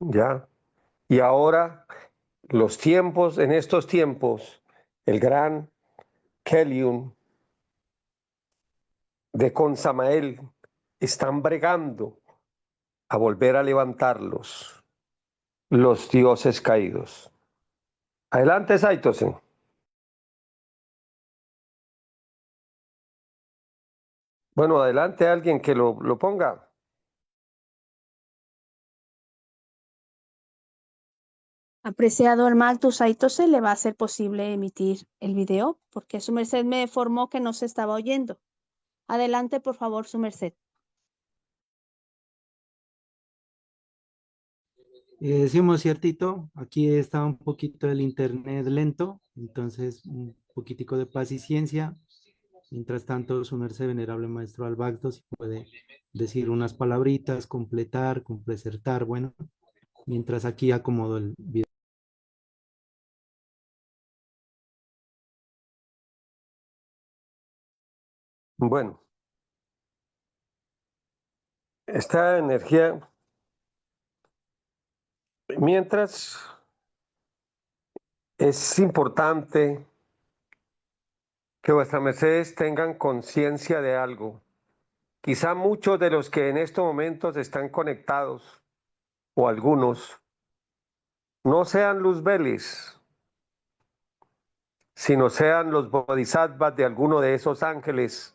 ¿ya? Y ahora, en estos tiempos, el gran Keliun de Consamael están bregando a volver a levantarlos, los dioses caídos. Adelante, Saitosen. Bueno, adelante alguien que lo ponga. Apreciado el Magdus Aitose, le va a ser posible emitir el video porque su merced me informó que no se estaba oyendo. Adelante, por favor, su merced. Decimos ciertito, aquí está un poquito el internet lento, entonces un poquitico de paciencia. Mientras tanto, su merced venerable maestro Albacdo, si puede decir unas palabritas, completar, completar, bueno, mientras aquí acomodo el video. Bueno, esta energía, mientras es importante que vuestras mercedes tengan conciencia de algo. Quizá muchos de los que en estos momentos están conectados, o algunos, no sean luzbeles, sino sean los bodhisattvas de alguno de esos ángeles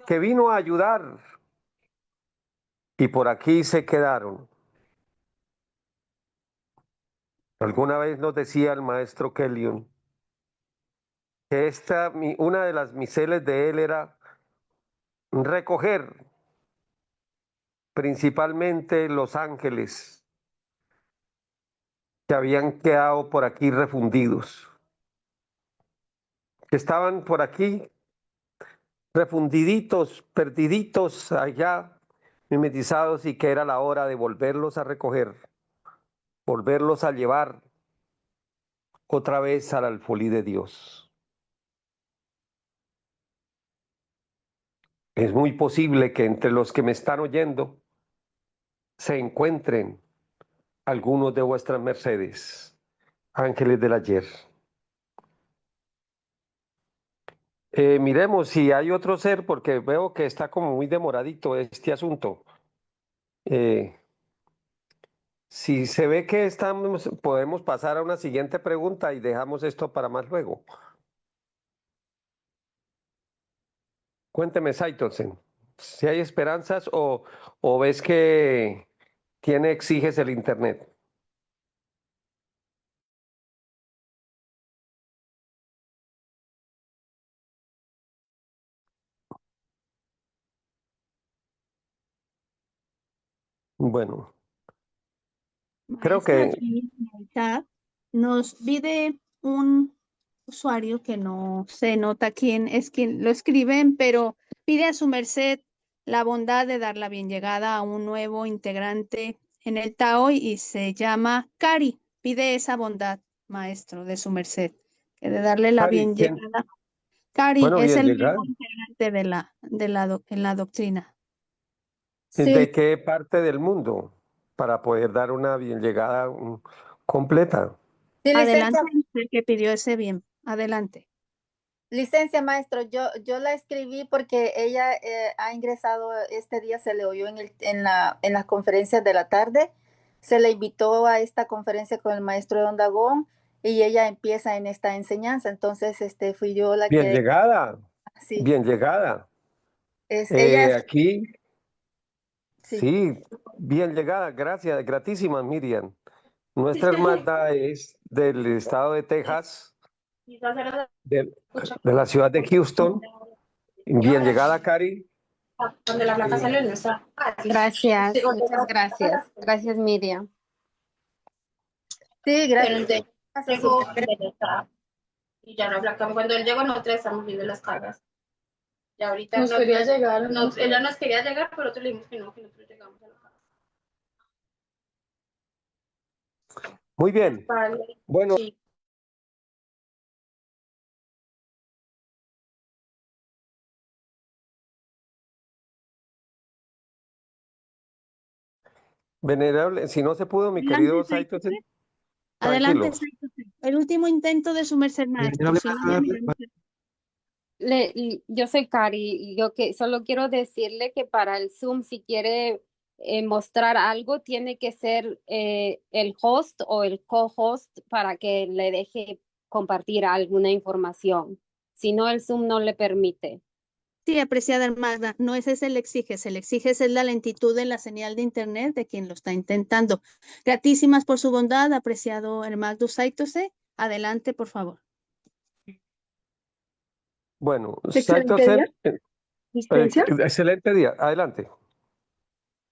que vino a ayudar y por aquí se quedaron. Alguna vez nos decía el maestro Keliun que una de las misiones de él era recoger principalmente los ángeles que habían quedado por aquí refundidos, que estaban por aquí refundiditos, perdiditos allá, mimetizados, y que era la hora de volverlos a recoger, volverlos a llevar otra vez al alfolí de Dios. Es muy posible que entre los que me están oyendo se encuentren algunos de vuestras mercedes, ángeles del ayer. Miremos si hay otro ser, porque veo que está como muy demoradito este asunto. Si se ve que podemos pasar a una siguiente pregunta y dejamos esto para más luego. Cuénteme, Saitosen, si hay esperanzas o ves que exiges el internet. Bueno, creo Maestra, que aquí en el chat nos pide un usuario que no se nota quién es quien lo escriben, pero pide a su merced la bondad de dar la bien llegada a un nuevo integrante en el Taoy y se llama Cari. Pide esa bondad, maestro, de su merced, que de darle la Cari, bien ¿quién? llegada. Cari Bueno, es bien el nuevo llegado. integrante en la doctrina. Sí, ¿De qué parte del mundo? Para poder dar una bien llegada completa. sí, Adelante, el que pidió ese bien. Adelante. licencia maestro, yo la escribí porque ella ha ingresado este día, se le oyó en las conferencias de la tarde, se le invitó a esta conferencia con el maestro Don Dagón y ella empieza en esta enseñanza, entonces fui yo la Bien que, llegada, sí, bien llegada. ella, Aquí, sí, sí, bien llegada. Gracias, gratísimas, Miriam. Nuestra hermandad es del estado de Texas de, de la ciudad de Houston. Bien llegada, Cari. Donde la placa salió no está. Gracias, muchas gracias. Gracias, Miriam. Sí, gracias. Llegó y ya la placa, cuando él llegó nosotros estamos viendo las cargas. Ya ahorita Nos quería llegar. ella nos quería llegar, pero nosotros le dijimos que nosotros llegamos a la casa. Muy bien. Vale. Bueno. Sí. Venerable, si no se pudo, mi Adelante, querido Saito. Saito, Adelante, tranquilo. Saito. El último intento de su merced maestro. Venerable Si no, maestro, ya miramos. Yo soy Cari y yo que solo quiero decirle que para el Zoom, si quiere mostrar algo, tiene que ser el host o el co-host para que le deje compartir alguna información. Si no, el Zoom no le permite. Sí, apreciada hermana, no es ese el exige, se le exige es la lentitud de la señal de internet de quien lo está intentando. Gratísimas por su bondad, apreciado hermano Saitose. Adelante, por favor. Bueno, Excelente Saito, día. Asistencia. excelente día. Adelante.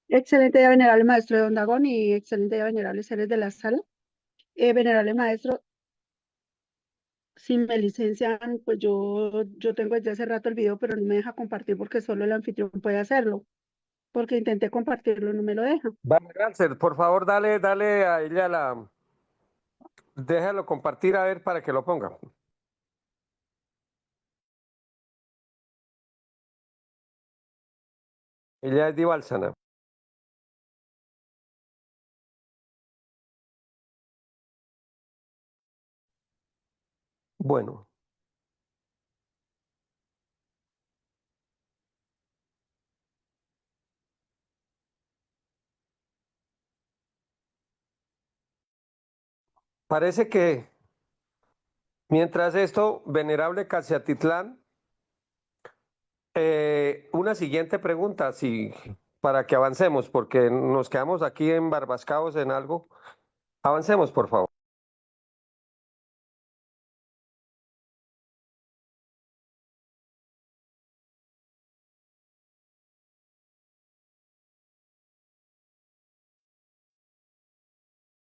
Excelente día, venerable maestro de Don Dagón, y excelente día, venerables seres de la sala. Venerable maestro, si me licencian, pues yo tengo desde hace rato el video, pero no me deja compartir porque solo el anfitrión puede hacerlo. Porque intenté compartirlo y no me lo deja. Van Ganser, por favor, dale a ella déjalo compartir a ver para que lo ponga. Ella es Di Bálsana. Bueno. Parece que mientras esto, venerable Casiatitlán, una siguiente pregunta, para que avancemos, porque nos quedamos aquí embarbascados en algo. Avancemos, por favor.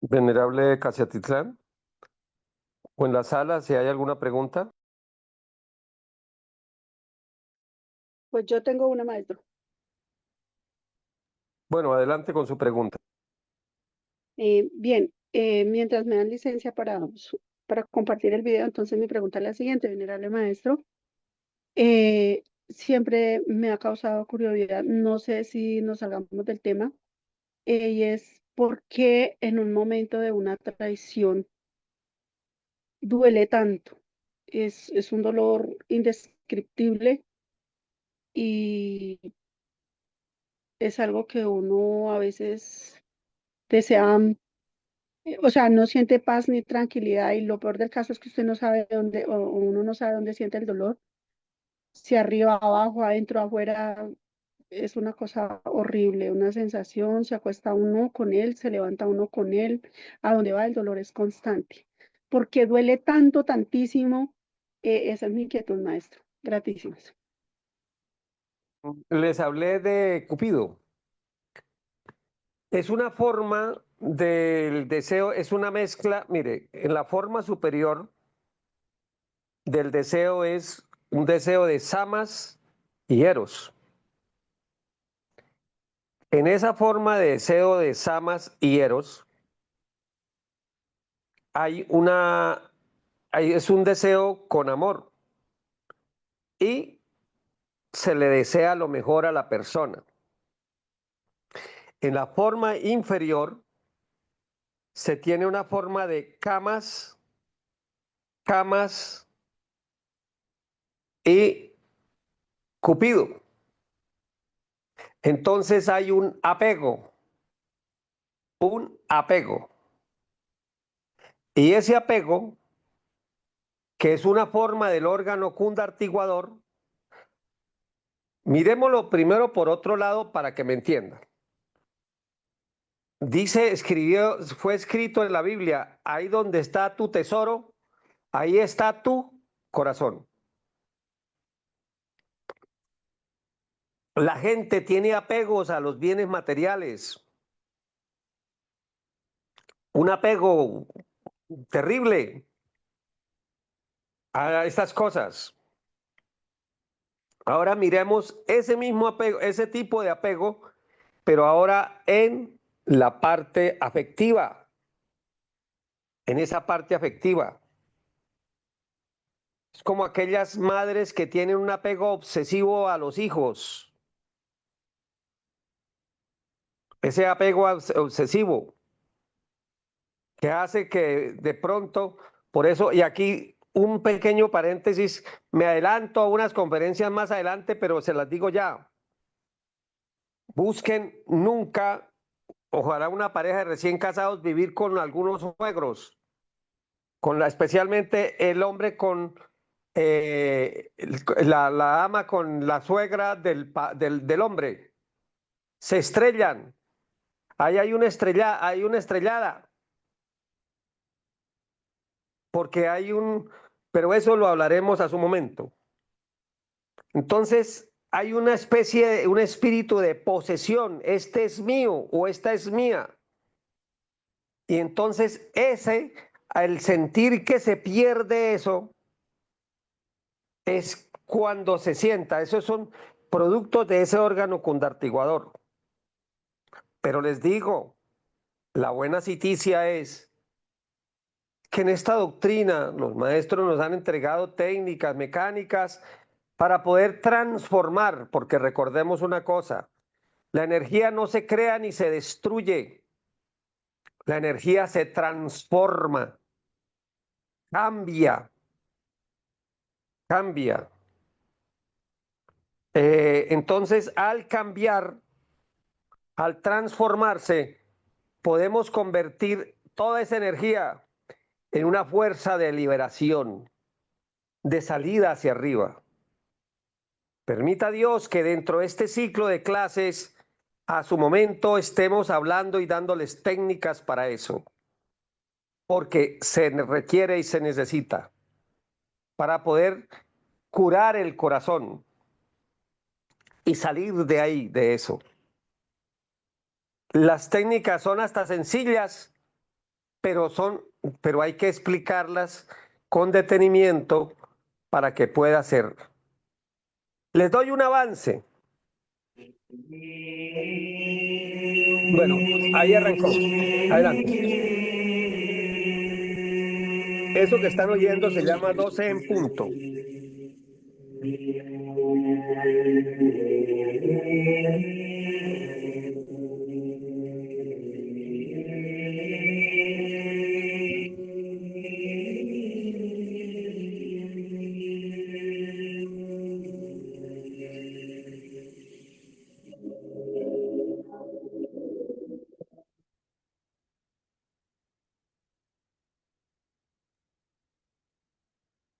Venerable Casiatitlán, o en la sala, si hay alguna pregunta. Pues yo tengo una, maestro. Bueno, adelante con su pregunta. Bien, mientras me dan licencia para compartir el video, entonces mi pregunta es la siguiente, venerable maestro. Siempre me ha causado curiosidad, no sé si nos salgamos del tema, y es por qué en un momento de una traición duele tanto. Es un dolor indescriptible y es algo que uno a veces desea, o sea, no siente paz ni tranquilidad, y lo peor del caso es que usted no sabe dónde, o uno no sabe dónde siente el dolor, si arriba, abajo, adentro, afuera. Es una cosa horrible, una sensación, se acuesta uno con él, se levanta uno con él, a donde va el dolor es constante. ¿Por qué duele tanto, tantísimo? Esa es mi inquietud, maestro. Gratísimas. Les hablé de Cupido. Es una forma del deseo, es una mezcla, mire, en la forma superior del deseo es un deseo de Samas y Eros. En esa forma de deseo de Samas y Eros es un deseo con amor y se le desea lo mejor a la persona. En la forma inferior se tiene una forma de camas y Cupido. Entonces hay un apego. Y ese apego, que es una forma del órgano cundartiguador, miremoslo primero por otro lado para que me entiendan. Fue escrito en la Biblia, ahí donde está tu tesoro, Ahí está tu corazón. La gente tiene apegos a los bienes materiales. Un apego terrible a estas cosas. Ahora miremos ese mismo apego, ese tipo de apego, pero ahora en la parte afectiva, en esa parte afectiva. Es como aquellas madres que tienen un apego obsesivo a los hijos. Ese apego obsesivo que hace que de pronto, por eso, y aquí un pequeño paréntesis, me adelanto a unas conferencias más adelante, pero se las digo ya. Busquen nunca, ojalá una pareja de recién casados, vivir con algunos suegros, especialmente el hombre con la ama con la suegra del hombre. Se estrellan. Ahí hay una estrellada. Porque pero eso lo hablaremos a su momento. Entonces, hay una especie, un espíritu de posesión. Este es mío o esta es mía. Y entonces al sentir que se pierde eso, es cuando se sienta. Esos son productos de ese órgano condartiguador. Pero les digo, la buena noticia es que en esta doctrina los maestros nos han entregado técnicas mecánicas para poder transformar, porque recordemos una cosa, la energía no se crea ni se destruye, la energía se transforma, cambia. Entonces, al cambiar, al transformarse, podemos convertir toda esa energía en una fuerza de liberación, de salida hacia arriba. Permita Dios que dentro de este ciclo de clases, a su momento estemos hablando y dándoles técnicas para eso, porque se requiere y se necesita para poder curar el corazón y salir de ahí, de eso. Las técnicas son hasta sencillas, pero hay que explicarlas con detenimiento para que pueda ser. Les doy un avance. Bueno, ahí arrancó. Adelante. Eso que están oyendo se llama 12 en punto.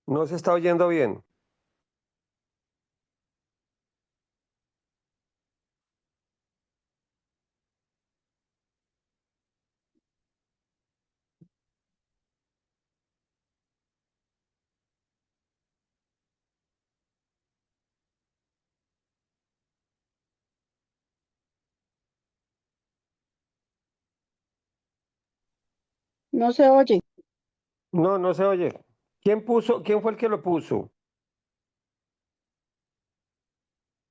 ¿No se está oyendo bien? No se oye. No, no se oye. ¿Quién fue el que lo puso?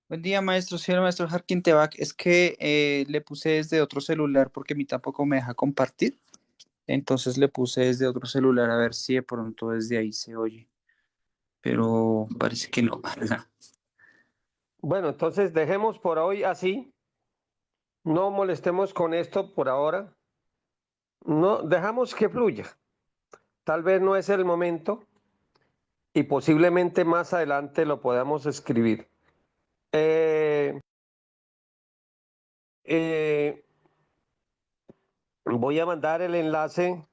Buen día, maestro. Soy el maestro Harkin Tebak. Es que le puse desde otro celular porque a mí tampoco me deja compartir. Entonces le puse desde otro celular a ver si de pronto desde ahí se oye. Pero parece que no. Bueno, entonces dejemos por hoy así. No molestemos con esto por ahora. No, dejamos que fluya. Tal vez no es el momento y posiblemente más adelante lo podamos escribir. Voy a mandar el enlace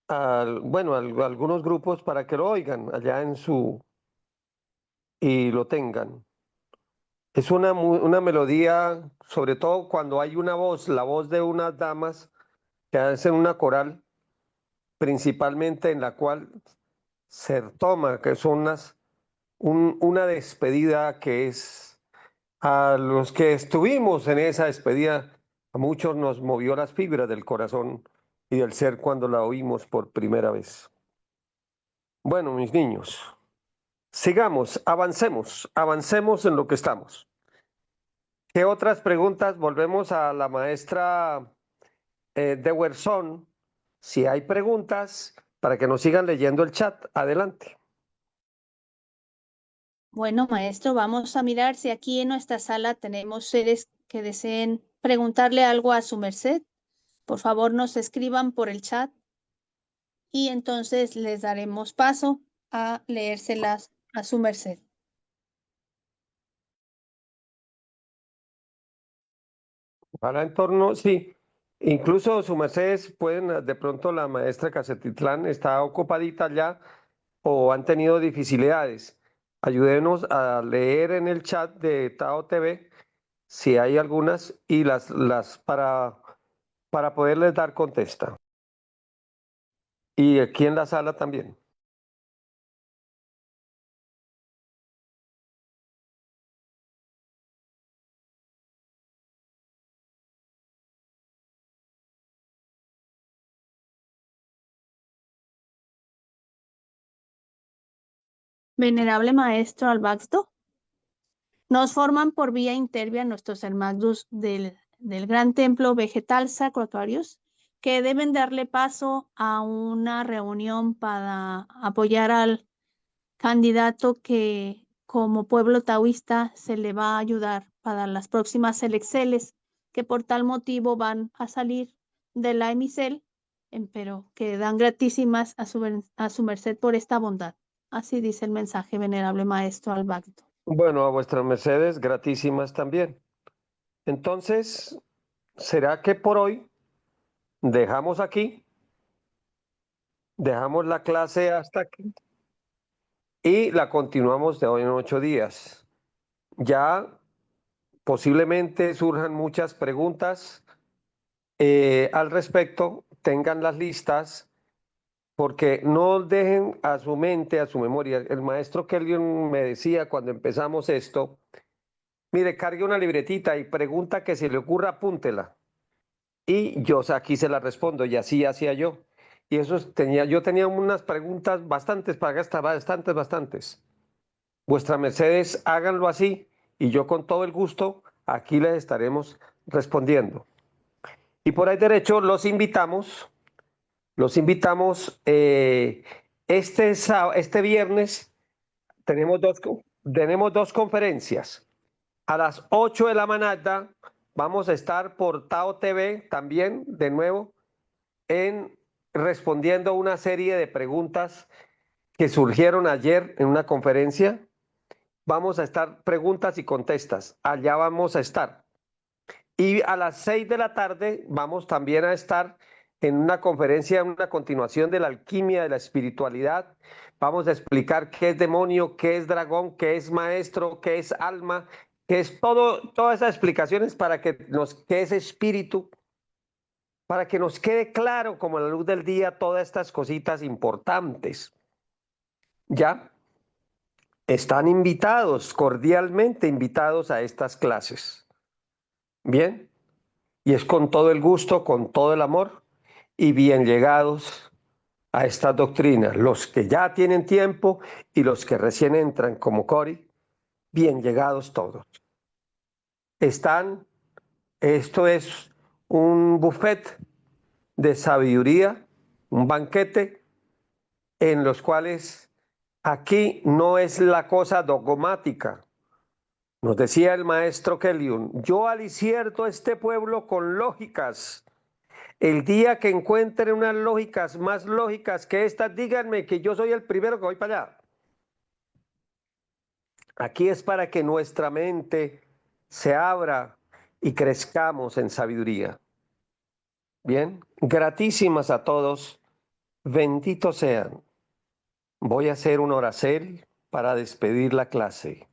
a algunos grupos para que lo oigan allá y lo tengan. Es una melodía, sobre todo cuando hay una voz, la voz de unas damas que hacen una coral, principalmente en la cual se toma, que son una despedida que es a los que estuvimos en esa despedida, a muchos nos movió las fibras del corazón y del ser cuando la oímos por primera vez. Bueno, mis niños, sigamos, avancemos en lo que estamos. ¿Qué otras preguntas? Volvemos a la maestra Dewerson. Si hay preguntas, para que nos sigan leyendo el chat, adelante. Bueno, maestro, vamos a mirar si aquí en nuestra sala tenemos seres que deseen preguntarle algo a su merced. Por favor, nos escriban por el chat y entonces les daremos paso a leérselas a su merced. Para en torno, sí. Incluso su mercedes pueden, de pronto la maestra Casetitlán está ocupadita ya o han tenido dificultades. Ayúdenos a leer en el chat de Tao TV si hay algunas y las para poderles dar contesta. Y aquí en la sala también. Venerable maestro Albaxdo, nos forman por vía intervia nuestros hermanos del gran templo vegetal Sacro Aquarius, que deben darle paso a una reunión para apoyar al candidato que como pueblo taoísta se le va a ayudar para las próximas elecciones, que por tal motivo van a salir de la Emicel, pero que dan gratísimas a su merced por esta bondad. Así dice el mensaje, venerable maestro Albaxdo. Bueno, a vuestras mercedes, gratísimas también. Entonces, ¿será que por hoy dejamos aquí? Dejamos la clase hasta aquí y la continuamos de hoy en 8 días. Ya posiblemente surjan muchas preguntas al respecto, tengan las listas, porque no dejen a su mente, a su memoria. El maestro Kelvin me decía cuando empezamos esto, mire, cargue una libretita y pregunta que se le ocurra, apúntela. Y yo aquí se la respondo, y así hacía yo. Y eso yo tenía unas preguntas bastantes para gastar, bastantes. Vuestra mercedes, háganlo así, y yo con todo el gusto aquí les estaremos respondiendo. Y por ahí derecho los invitamos este viernes tenemos dos conferencias. A las 8 de la mañana vamos a estar por Tao TV también, de nuevo, respondiendo una serie de preguntas que surgieron ayer en una conferencia. Vamos a estar preguntas y contestas. Allá vamos a estar. Y a las 6 de la tarde vamos también a estar en una conferencia, una continuación de la alquimia de la espiritualidad. Vamos a explicar qué es demonio, qué es dragón, qué es maestro, qué es alma, qué es todas esas explicaciones para que qué es espíritu, para que nos quede claro como a la luz del día todas estas cositas importantes. ¿Ya? Están invitados, cordialmente invitados a estas clases. Bien, y es con todo el gusto, con todo el amor y bien llegados a estas doctrinas, los que ya tienen tiempo y los que recién entran como Cori, bien llegados todos. Esto es un buffet de sabiduría, un banquete en los cuales aquí no es la cosa dogmática. Nos decía el maestro Kellyun, yo alicierto a este pueblo con lógicas. El día que encuentren unas lógicas más lógicas que estas, díganme que yo soy el primero que voy para allá. Aquí es para que nuestra mente se abra y crezcamos en sabiduría. Bien, gratísimas a todos, benditos sean. Voy a hacer un oracel para despedir la clase.